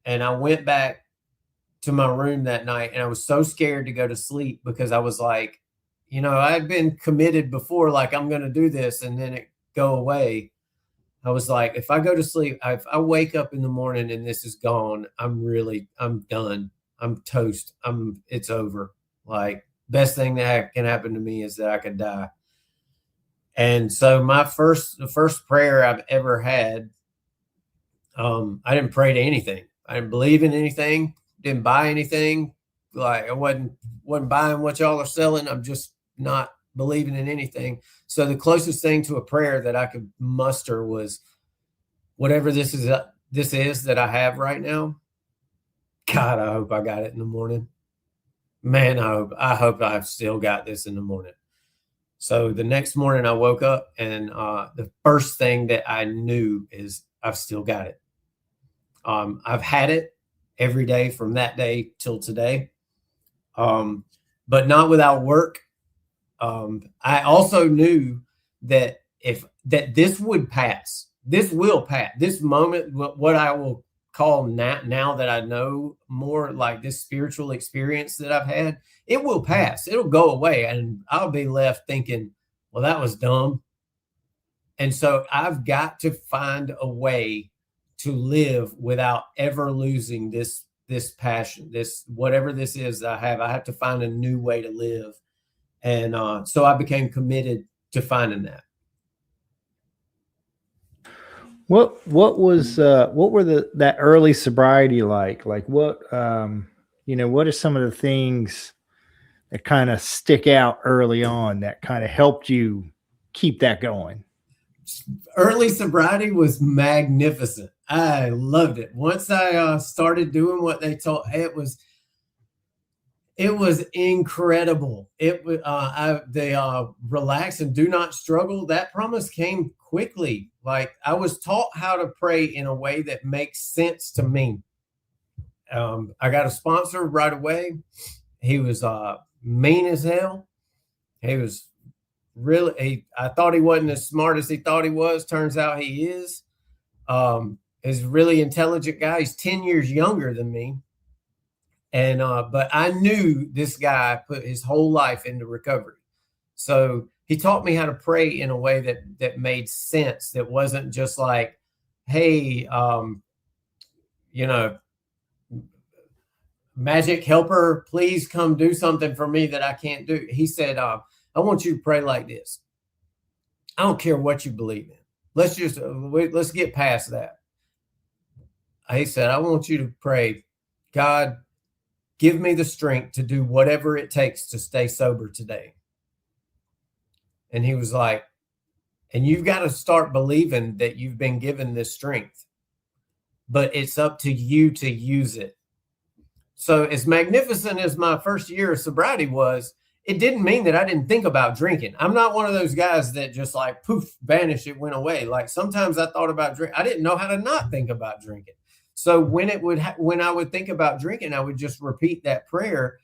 And I went back to my room that night, and I was so scared to go to sleep because I was like, I'd been committed before, like I'm going to do this and then it go away. I was like, if I go to sleep, if I wake up in the morning and this is gone, I'm done. I'm toast. It's over. Like, best thing that can happen to me is that I could die. And so the first prayer I've ever had, I didn't pray to anything. I didn't believe in anything, didn't buy anything. Like, I wasn't buying what y'all are selling. I'm just not believing in anything. So the closest thing to a prayer that I could muster was, whatever this is that I have right now, God, I hope I got it in the morning. Man, I hope I've still got this in the morning. So the next morning I woke up, and the first thing that I knew is I've still got it. I've had it every day from that day till today, but not without work. I also knew that this would pass. This will pass. This moment, what I will call now that I know more, like this spiritual experience that I've had, it will pass. It'll go away, and I'll be left thinking, well, that was dumb. And so I've got to find a way to live without ever losing this passion, this whatever this is that I have. I have to find a new way to live. And so I became committed to finding that. What were that early sobriety like? Like what are some of the things that kind of stick out early on that kind of helped you keep that going? Early sobriety was magnificent. I loved it. Once I started doing what they taught, it was incredible. It was the relax and do not struggle. That promise came quickly. Like, I was taught how to pray in a way that makes sense to me. I got a sponsor right away. He was mean as hell. He was I thought he wasn't as smart as he thought he was. Turns out he is. He's a really intelligent guy. He's 10 years younger than me. And but I knew this guy put his whole life into recovery. So he taught me how to pray in a way that made sense, that wasn't just like, hey, magic helper, please come do something for me that I can't do. He said, I want you to pray like this. I don't care what you believe in. Let's get past that. He said, I want you to pray, God, give me the strength to do whatever it takes to stay sober today. And he was like, and you've got to start believing that you've been given this strength, but it's up to you to use it. So as magnificent as my first year of sobriety was, it didn't mean that I didn't think about drinking. I'm not one of those guys that just like, poof, vanish, it went away. Like, sometimes I thought about drink. I didn't know how to not think about drinking. So when I would think about drinking, I would just repeat that prayer,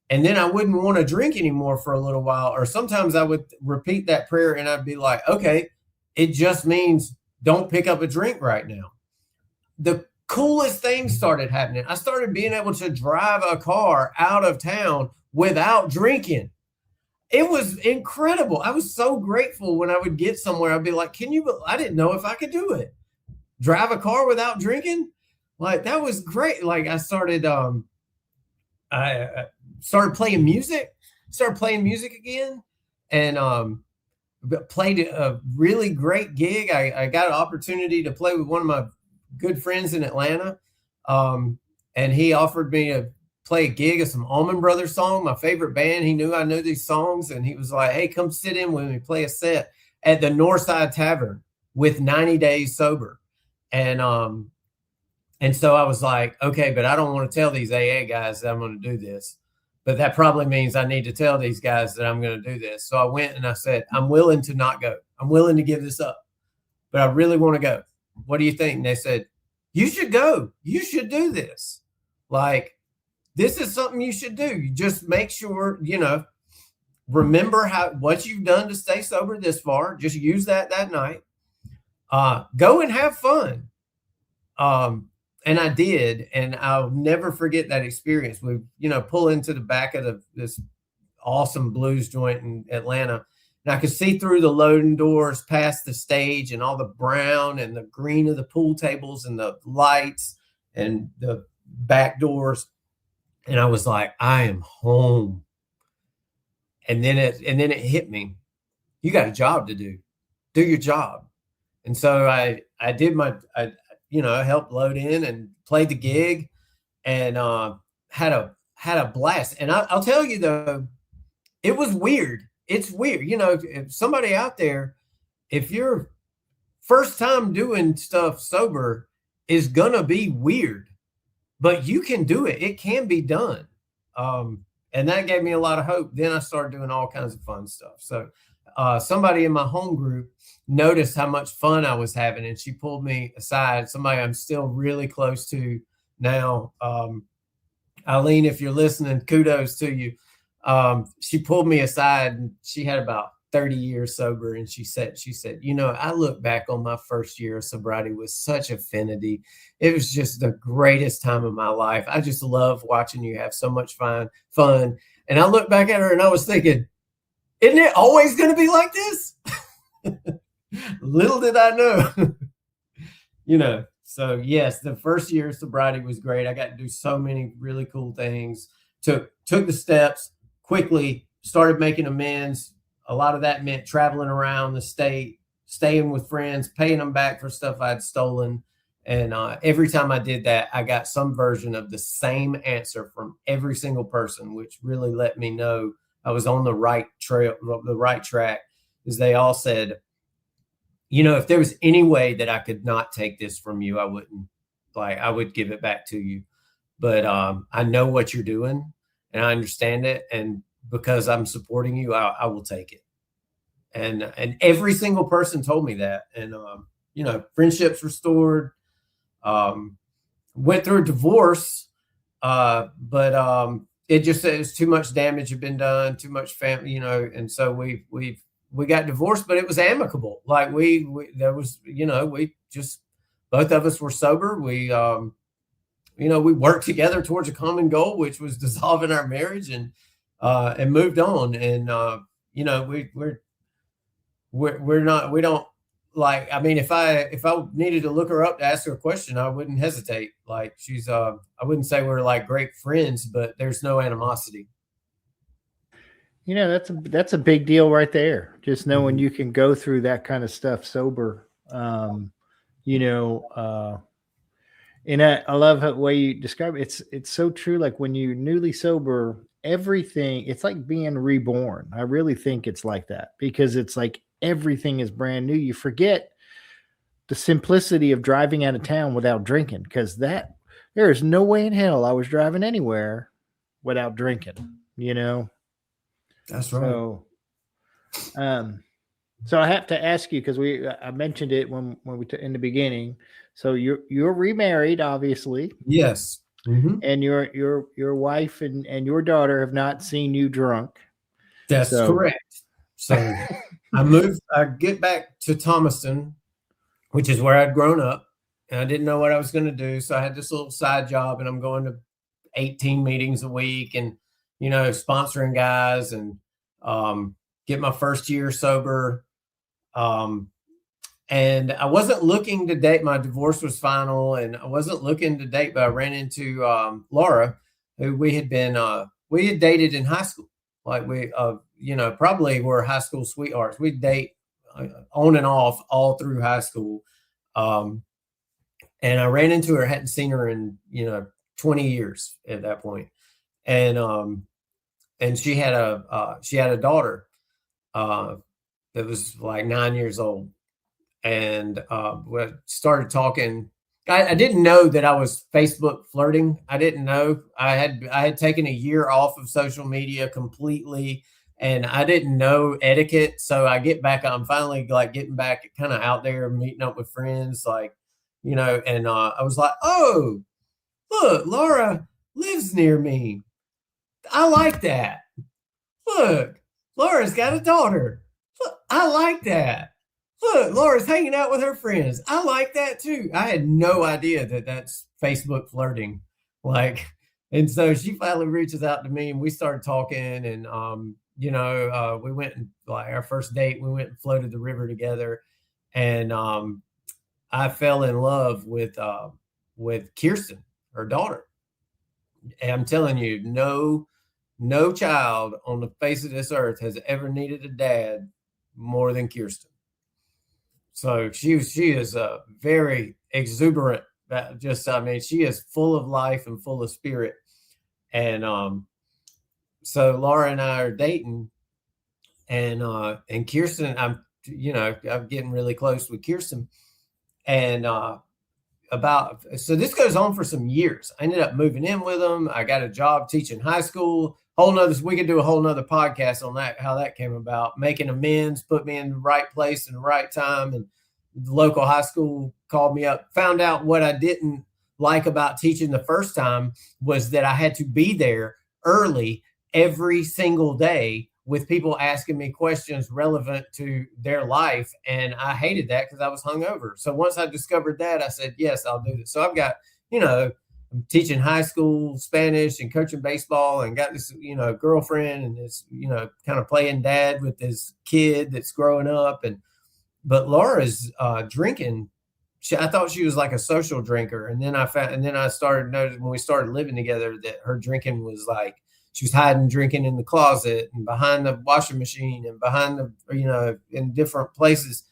and then I wouldn't want to drink anymore for a little while. Or sometimes I would repeat that prayer and I'd be like, okay, it just means don't pick up a drink right now. The coolest things started happening. I started being able to drive a car out of town without drinking. It was incredible. I was so grateful when I would get somewhere. I'd be like, I didn't know if I could do it. Drive a car without drinking? Like, that was great. Like, I started playing music again, and played a really great gig. I got an opportunity to play with one of my good friends in Atlanta. And he offered me to play a gig of some Allman Brothers song, my favorite band. He knew I knew these songs, and he was like, hey, come sit in with me, play a set at the Northside Tavern with 90 Days Sober. And so I was like, okay, but I don't want to tell these AA guys that I'm going to do this. But that probably means I need to tell these guys that I'm going to do this. So I went and I said, I'm willing to not go. I'm willing to give this up, but I really want to go. What do you think? And they said, you should go. You should do this. Like, this is something you should do. You just make sure, remember what you've done to stay sober this far. Just use that night. Go and have fun. And I did, and I'll never forget that experience. We, pull into the back of this awesome blues joint in Atlanta, and I could see through the loading doors past the stage and all the brown and the green of the pool tables and the lights and the back doors. And I was like, I am home. And then it hit me. You got a job to do. Do your job. And so I did I helped load in and played the gig, and had a blast. And I'll tell you though, it was weird. It's weird. If somebody out there, if your first time doing stuff sober is gonna be weird, but you can do it. It can be done. And that gave me a lot of hope. Then I started doing all kinds of fun stuff. So somebody in my home group noticed how much fun I was having, and she pulled me aside. Somebody I'm still really close to now. Eileen, if you're listening, kudos to you. She pulled me aside, and she had about 30 years sober. And she said, I look back on my first year of sobriety with such affinity. It was just the greatest time of my life. I just love watching you have so much fun. And I look back at her and I was thinking, isn't it always going to be like this? Little did I know, so yes, the first year of sobriety was great. I got to do so many really cool things, took the steps quickly, started making amends. A lot of that meant traveling around the state, staying with friends, paying them back for stuff I'd stolen. And every time I did that, I got some version of the same answer from every single person, which really let me know I was on the right trail, the right track. Is they all said, if there was any way that I could not take this from you, I wouldn't. I would give it back to you. But I know what you're doing, and I understand it. And because I'm supporting you, I will take it. And every single person told me that. And friendships restored. Went through a divorce, but it just says too much damage had been done, too much family, and so we got divorced, but it was amicable. We just, both of us were sober. We worked together towards a common goal, which was dissolving our marriage, and moved on. And we don't, if I needed to look her up to ask her a question, I wouldn't hesitate. I wouldn't say we're great friends, but there's no animosity. That's a big deal right there. Just knowing you can go through that kind of stuff sober. And I love the way you describe it. It's so true. Like when you're newly sober, everything, it's like being reborn. I really think it's like that, because it's like everything is brand new. You forget the simplicity of driving out of town without drinking, because there is no way in hell I was driving anywhere without drinking, That's right. So I have to ask you, because I mentioned it when we in the beginning. So you're remarried, obviously. Yes. Mm-hmm. And your wife and your daughter have not seen you drunk. That's correct. So I get back to Thomaston, which is where I'd grown up, and I didn't know what I was going to do. So I had this little side job, and I'm going to 18 meetings a week, and sponsoring guys, and get my first year sober. And I wasn't looking to date. My divorce was final, and I wasn't looking to date, but I ran into Laura, who we had dated in high school. We probably were high school sweethearts. We'd date on and off all through high school. And I ran into her, hadn't seen her in 20 years at that point. And she had a daughter that was like 9 years old. And we started talking. I didn't know that I was Facebook flirting. I didn't know. I had taken a year off of social media completely, and I didn't know etiquette. So I get back. I'm finally like getting back, kind of out there, meeting up with friends, like And I was like, "Oh, look, Laura lives near me. I like that. Look, Laura's got a daughter. Look, I like that. Look, Laura's hanging out with her friends. I like that too." I had no idea that that's Facebook flirting. Like, and so she finally reaches out to me and we started talking. And, we went and like our first date, we went and floated the river together. And I fell in love with Kirsten, her daughter. And I'm telling you, no child on the face of this earth has ever needed a dad more than Kirsten. So she is very exuberant. She is full of life and full of spirit. And so Laura and I are dating, and Kirsten, I'm getting really close with Kirsten. And so this goes on for some years. I ended up moving in with them. I got a job teaching high school. We could do a whole nother podcast on that, how that came about. Making amends, put me in the right place in the right time. And the local high school called me up, found out what I didn't like about teaching the first time was that I had to be there early every single day with people asking me questions relevant to their life. And I hated that because I was hungover. So once I discovered that, I said, yes, I'll do this. So I've got, I'm teaching high school Spanish and coaching baseball, and got this, girlfriend, and this, kind of playing dad with this kid that's growing up. But Laura's drinking. I thought she was like a social drinker. And then I started noticing when we started living together that her drinking was like, she was hiding drinking in the closet and behind the washing machine and behind in different places.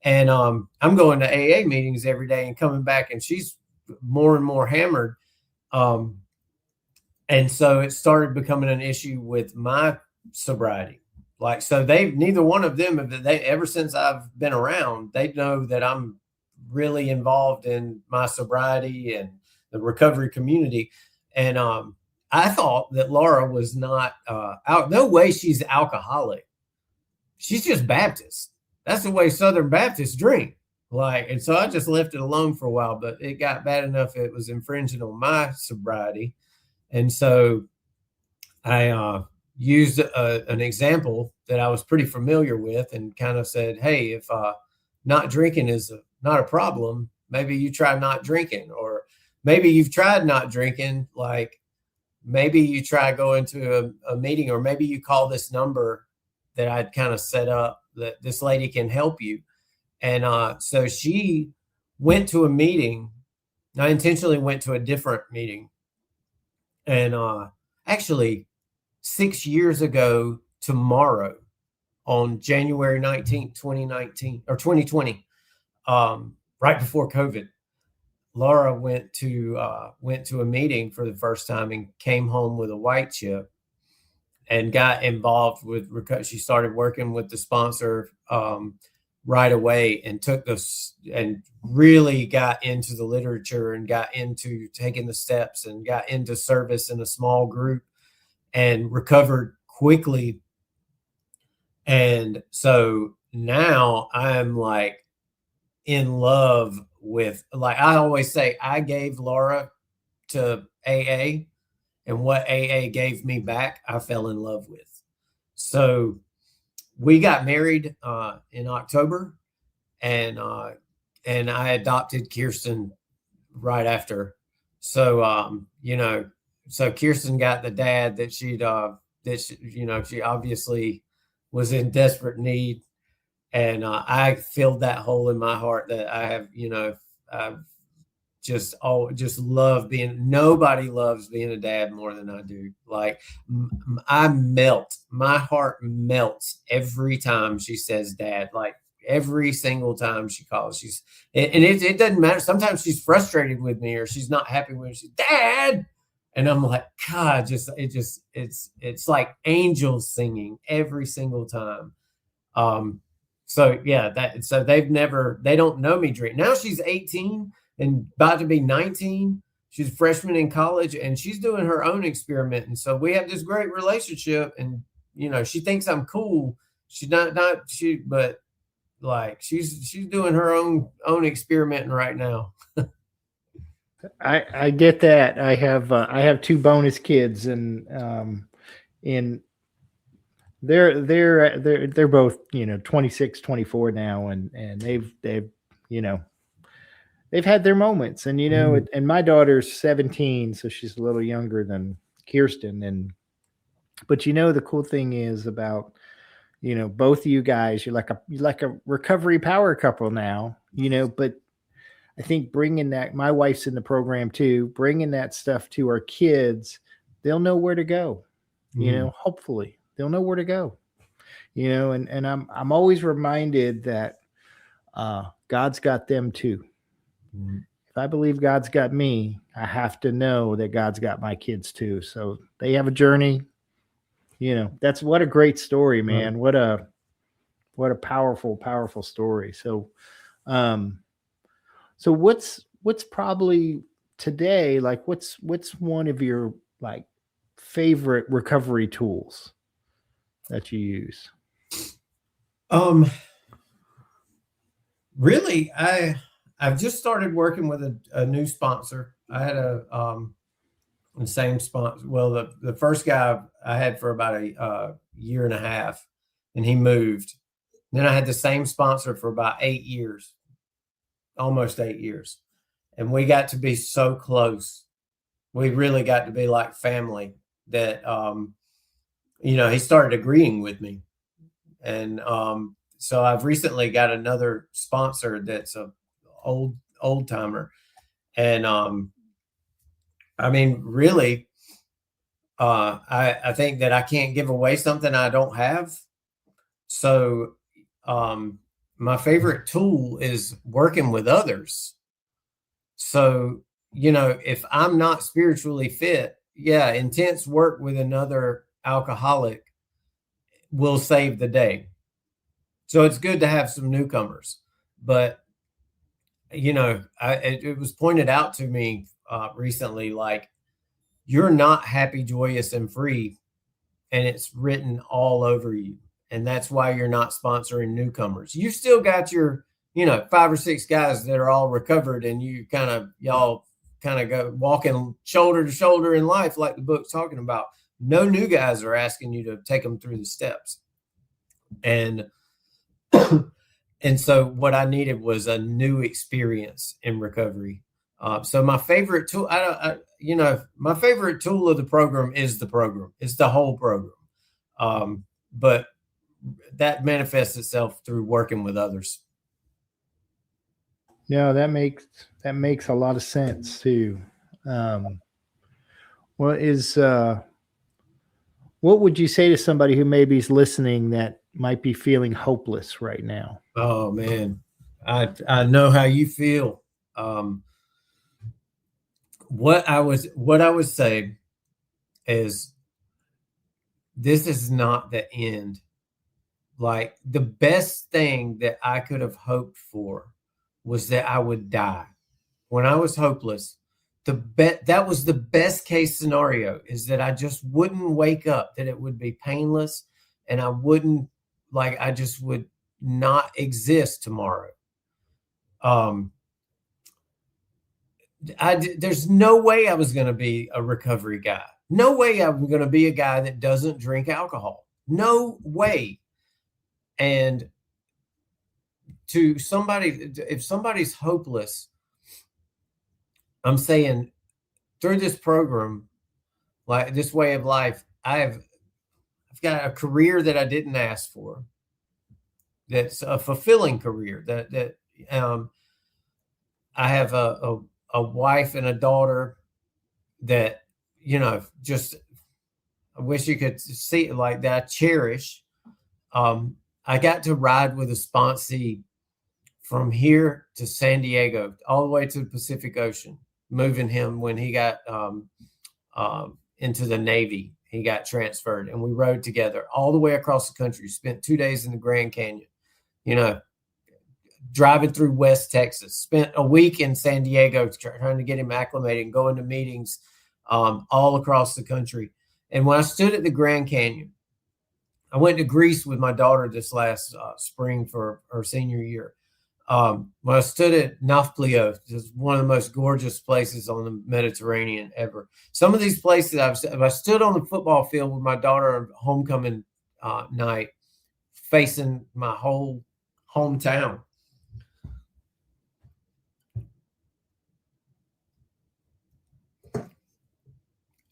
And I'm going to AA meetings every day and coming back, and she's more and more hammered. And so it started becoming an issue with my sobriety. Like, so neither one of them, ever since I've been around, they know that I'm really involved in my sobriety and the recovery community. And I thought that Laura was not out. No way she's alcoholic. She's just Baptist. That's the way Southern Baptists drink. And so I just left it alone for a while, but it got bad enough it was infringing on my sobriety. And so I used an example that I was pretty familiar with and kind of said, hey, if not drinking is not a problem, maybe you try not drinking. Or maybe you've tried not drinking, like maybe you try going to a meeting, or maybe you call this number that I'd kind of set up that this lady can help you. And so she went to a meeting. I intentionally went to a different meeting. And actually 6 years ago tomorrow, on January 19th, 2019 or 2020, right before COVID, Laura went to a meeting for the first time and came home with a white chip and got involved with she started working with the sponsor right away, and took this and really got into the literature and got into taking the steps and got into service in a small group and recovered quickly. And so now I'm like in love with, like I always say, I gave Laura to AA, and what AA gave me back, I fell in love with. So we got married in October, and I adopted Kirsten right after. So so Kirsten got the dad that she obviously was in desperate need, and I filled that hole in my heart that I have. I've just love being. Nobody loves being a dad more than I do. Like my heart melts every time she says dad. Like every single time she calls. It doesn't matter. Sometimes she's frustrated with me or she's not happy with me. She's Dad. And I'm like, God, it's like angels singing every single time. So yeah, so they don't know me drink. Now she's 18 and about to be 19. She's a freshman in college and she's doing her own experiment. And so we have this great relationship and, she thinks I'm cool. She's but like she's doing her own experimenting right now. I get that. I have two bonus kids and they're both 26, 24 now and they've had their moments and and my daughter's 17, so she's a little younger than Kirsten. But the cool thing is about both of you guys, you're like a recovery power couple now, but I think bringing that, my wife's in the program too, bringing that stuff to our kids, they'll know where to go. Hopefully they'll know where to go. And I'm always reminded that God's got them too. If I believe God's got me, I have to know that God's got my kids too. So they have a journey. That's what a great story, man. Right. What a powerful story. So, so what's probably today, like what's one of your like favorite recovery tools that you use? Really, I've just started working with a new sponsor. I had the same sponsor. Well, the first guy I had for about a year and a half, and he moved. Then I had the same sponsor for about 8 years, almost 8 years. And we got to be so close. We really got to be like family that, he started agreeing with me. And so I've recently got another sponsor that's a old timer. And I mean, really, I think that I can't give away something I don't have. So my favorite tool is working with others. So, if I'm not spiritually fit, intense work with another alcoholic will save the day. So it's good to have some newcomers. But, it was pointed out to me recently, like, you're not happy, joyous, and free, and it's written all over you. And that's why you're not sponsoring newcomers. You still got your, 5 or 6 guys that are all recovered, and y'all kind of go walking shoulder to shoulder in life, like the book's talking about. No new guys are asking you to take them through the steps. And and so what I needed was a new experience in recovery. So my favorite tool, my favorite tool of the program is the program. It's the whole program. But that manifests itself through working with others. Yeah, that makes a lot of sense too. What would you say to somebody who maybe is listening that might be feeling hopeless right now? Oh man, I know how you feel. What I would say is, this is not the end. Like, the best thing that I could have hoped for was that I would die. When I was hopeless, that was the best case scenario, is that I just wouldn't wake up, that it would be painless, and I just would not exist tomorrow. There's no way I was going to be a recovery guy. No way I'm going to be a guy that doesn't drink alcohol. No way. And to somebody, if somebody's hopeless, I'm saying, through this program, like this way of life, I've got a career that I didn't ask for. That's a fulfilling career. I have a wife and a daughter that, just, I wish you could see it like that. I cherish. I got to ride with a sponsee from here to San Diego, all the way to the Pacific Ocean, moving him when he got into the Navy. He got transferred, and we rode together all the way across the country. Spent 2 days in the Grand Canyon, driving through West Texas. Spent a week in San Diego trying to get him acclimated and going to meetings all across the country. And when I stood at the Grand Canyon, I went to Greece with my daughter this last spring for her senior year. When I stood at Nafplio, it's one of the most gorgeous places on the Mediterranean ever. Some of these places, I stood on the football field with my daughter on homecoming night, facing my whole hometown.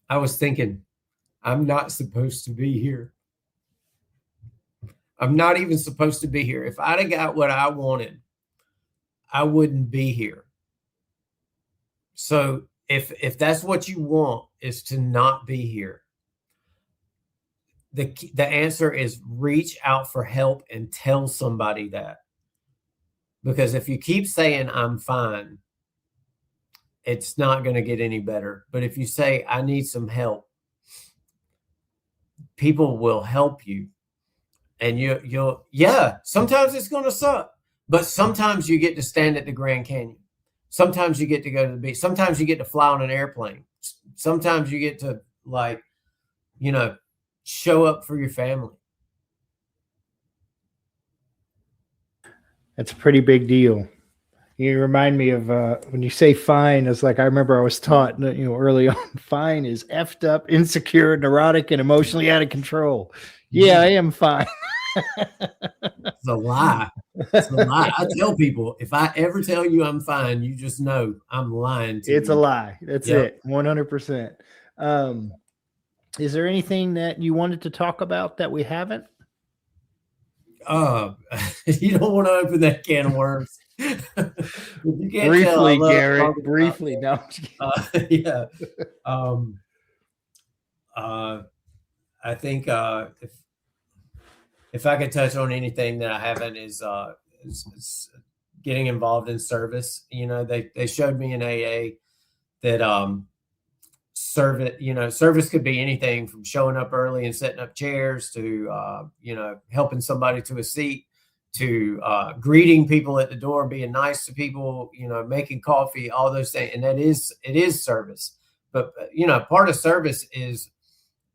I was thinking, I'm not supposed to be here. I'm not even supposed to be here. If I'd have got what I wanted, I wouldn't be here. So if that's what you want, is to not be here, the answer is reach out for help and tell somebody that. Because if you keep saying I'm fine, it's not going to get any better. But if you say I need some help, people will help you. And you'll sometimes it's going to suck, but sometimes you get to stand at the Grand Canyon. Sometimes you get to go to the beach. Sometimes you get to fly on an airplane. Sometimes you get to show up for your family. That's a pretty big deal. You remind me of when you say fine, it's like I remember I was taught, early on, fine is effed up, insecure, neurotic, and emotionally out of control. Yeah, I am fine. It's a lie. It's a lie. I tell people, if I ever tell you I'm fine, you just know I'm lying to you. It's a lie. That's it. 100%. Is there anything that you wanted to talk about that we haven't? You don't want to open that can of worms. Briefly, Garrett. Briefly. No. Yeah. I think if I could touch on anything that I haven't is getting involved in service. They showed me in AA that service could be anything from showing up early and setting up chairs to helping somebody to a seat, to greeting people at the door, being nice to people, making coffee, all those things. And it is service. But part of service is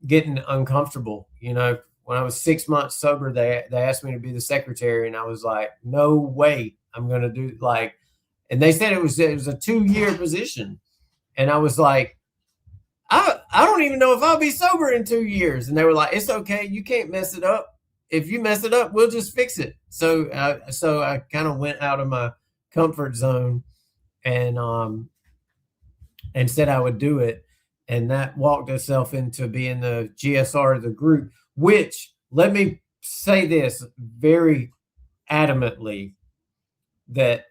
getting uncomfortable. When I was 6 months sober, they asked me to be the secretary, and I was like, no way I'm going to do and they said it was a 2-year position. And I was like, I don't even know if I'll be sober in 2 years. And they were like, it's okay. You can't mess it up. If you mess it up, we'll just fix it. So I kind of went out of my comfort zone and said I would do it. And that walked itself into being the GSR of the group, which, let me say this very adamantly, that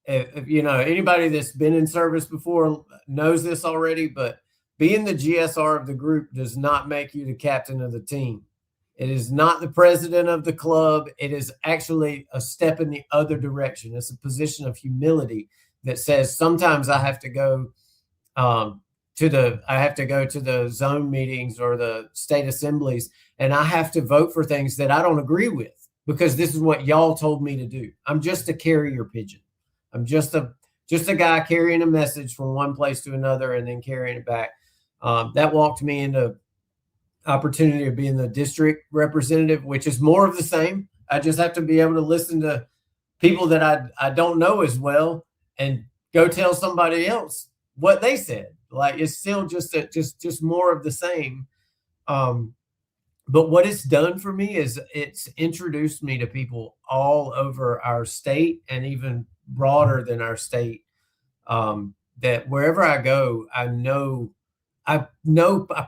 anybody that's been in service before knows this already, but being the GSR of the group does not make you the captain of the team. It is not the president of the club. It is actually a step in the other direction. It's a position of humility that says sometimes I have to go to the zone meetings or the state assemblies, and I have to vote for things that I don't agree with because this is what y'all told me to do. I'm just a carrier pigeon. I'm just a guy carrying a message from one place to another and then carrying it back. That walked me into opportunity of being the district representative, which is more of the same. I just have to be able to listen to people that I don't know as well and go tell somebody else what they said. It's still just more of the same. But what it's done for me is it's introduced me to people all over our state and even broader than our state, that wherever I go, I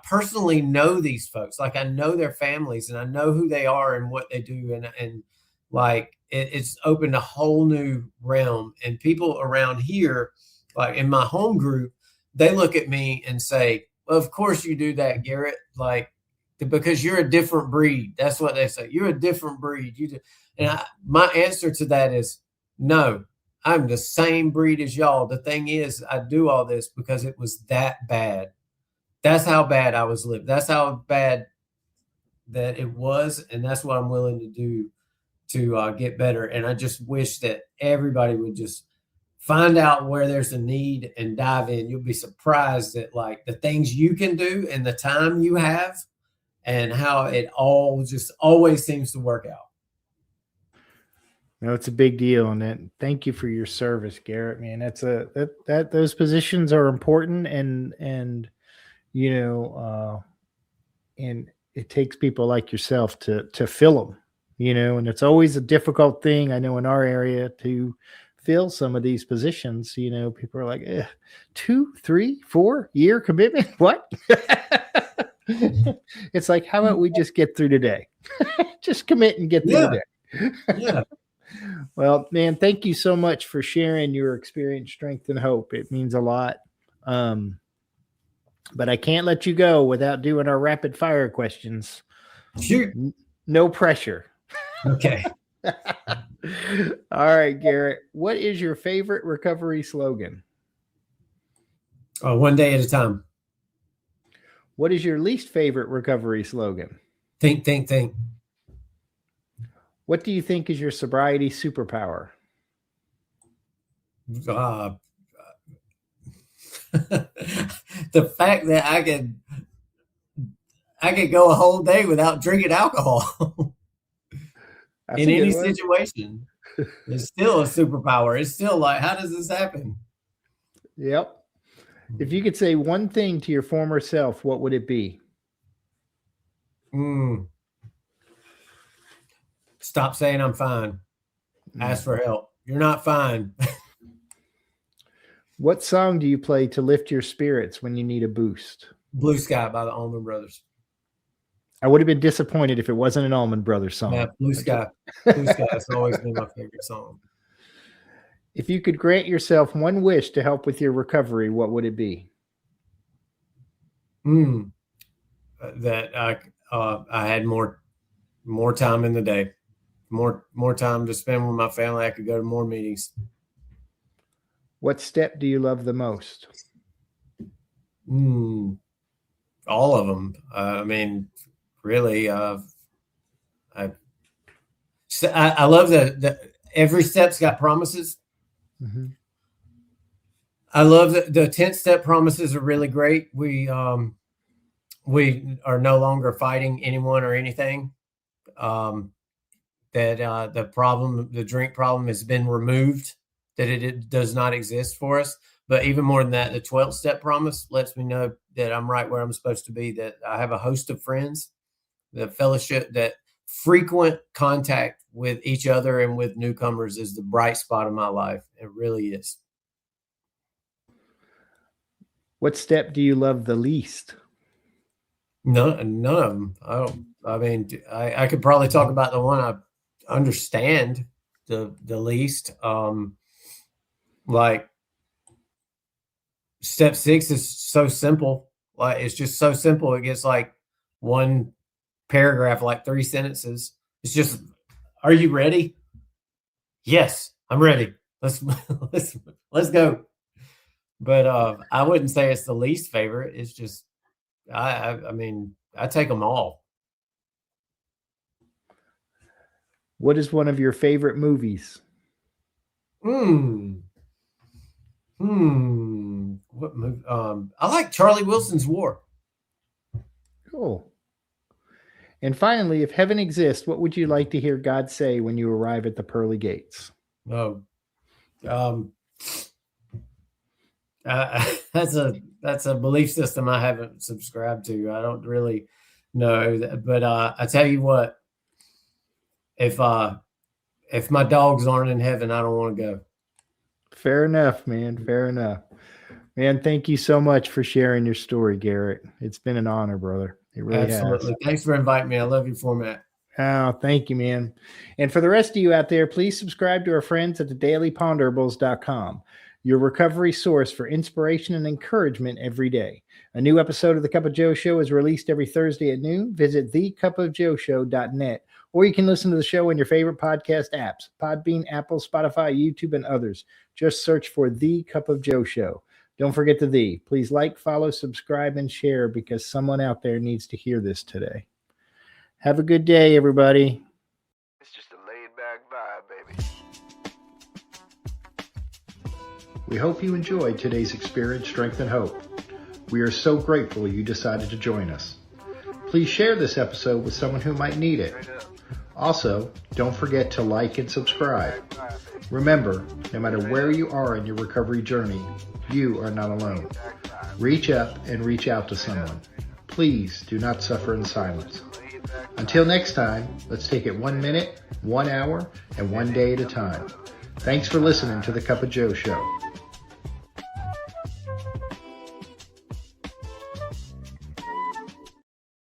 personally know these folks. I know their families and I know who they are and what they do. And it's opened a whole new realm. And people around here, in my home group, they look at me and say, well, of course you do that, Garrett. because you're a different breed. That's what they say. You're a different breed. My answer to that is no. I'm the same breed as y'all. The thing is, I do all this because it was that bad. That's how bad I was living. That's how bad that it was, and that's what I'm willing to do to get better. And I just wish that everybody would just find out where there's a need and dive in. You'll be surprised at like the things you can do and the time you have and how it all just always seems to work out. No, it's a big deal, and thank you for your service, Garrett. Man, that those positions are important, and you know, and it takes people like yourself to fill them, and it's always a difficult thing. I know in our area to fill some of these positions. People are like 2, 3, 4 year commitment. What? It's like, how about we just get through today? Just commit and get through today. Yeah. Well, man, thank you so much for sharing your experience, strength, and hope. It means a lot. But I can't let you go without doing our rapid fire questions. Shoot. No pressure. Okay. All right, Garrett. What is your favorite recovery slogan? One day at a time. What is your least favorite recovery slogan? Think, think, think. What do you think is your sobriety superpower? The fact that I could go a whole day without drinking alcohol in any situation. It's still a superpower. It's still like, how does this happen? Yep. If you could say one thing to your former self, what would it be? Stop saying I'm fine. Ask for help. You're not fine. What song do you play to lift your spirits when you need a boost? Blue Sky by the Allman Brothers. I would have been disappointed if it wasn't an Allman Brothers song. Yeah, Blue Sky. Blue Sky has always been my favorite song. If you could grant yourself one wish to help with your recovery, what would it be? That I had more time in the day, more time to spend with my family. I could go to more meetings. What step do you love the most? All of them. I mean, really, I love that every step's got promises. Mm-hmm. I love that the 10th step promises are really great. We are no longer fighting anyone or anything. That the drink problem has been removed, that it does not exist for us. But even more than that, the 12th step promise lets me know that I'm right where I'm supposed to be, that I have a host of friends, the fellowship, that frequent contact with each other and with newcomers is the bright spot of my life. It really is. What step do you love the least? None of them. I could probably talk about the one I understand the least. Like step 6 is so simple. Like it's just so simple. It gets like one paragraph, like 3 sentences. It's just, are you ready? Yes, I'm ready. Let's go. But I wouldn't say it's the least favorite. It's just, I mean, I take them all. What is one of your favorite movies? What movie? I like Charlie Wilson's War. Cool. And finally, if heaven exists, what would you like to hear God say when you arrive at the pearly gates? Oh, that's a belief system I haven't subscribed to. I don't really know that, but I tell you what, if my dogs aren't in heaven, I don't want to go. Fair enough, man. Fair enough. Man, thank you so much for sharing your story, Garrett. It's been an honor, brother. It really Absolutely. has. Thanks for inviting me. I love your format. Oh, thank you, man. And for the rest of you out there, please subscribe to our friends at thedailyponderables.com. your recovery source for inspiration and encouragement every day. A new episode of The Cup of Joe Show is released every Thursday at noon. Visit thecupofjoeshow.net, or you can listen to the show in your favorite podcast apps: Podbean, Apple, Spotify, YouTube, and others. Just search for The Cup of Joe Show. Don't forget the "the." Please like, follow, subscribe, and share, because someone out there needs to hear this today. Have a good day, everybody. It's just a laid-back vibe, baby. We hope you enjoyed today's Experience, Strength, and Hope. We are so grateful you decided to join us. Please share this episode with someone who might need it. Also, don't forget to like and subscribe. Remember, no matter where you are in your recovery journey, you are not alone. Reach up and reach out to someone. Please do not suffer in silence. Until next time, let's take it 1 minute, 1 hour, and 1 day at a time. Thanks for listening to The Cup of Joe Show.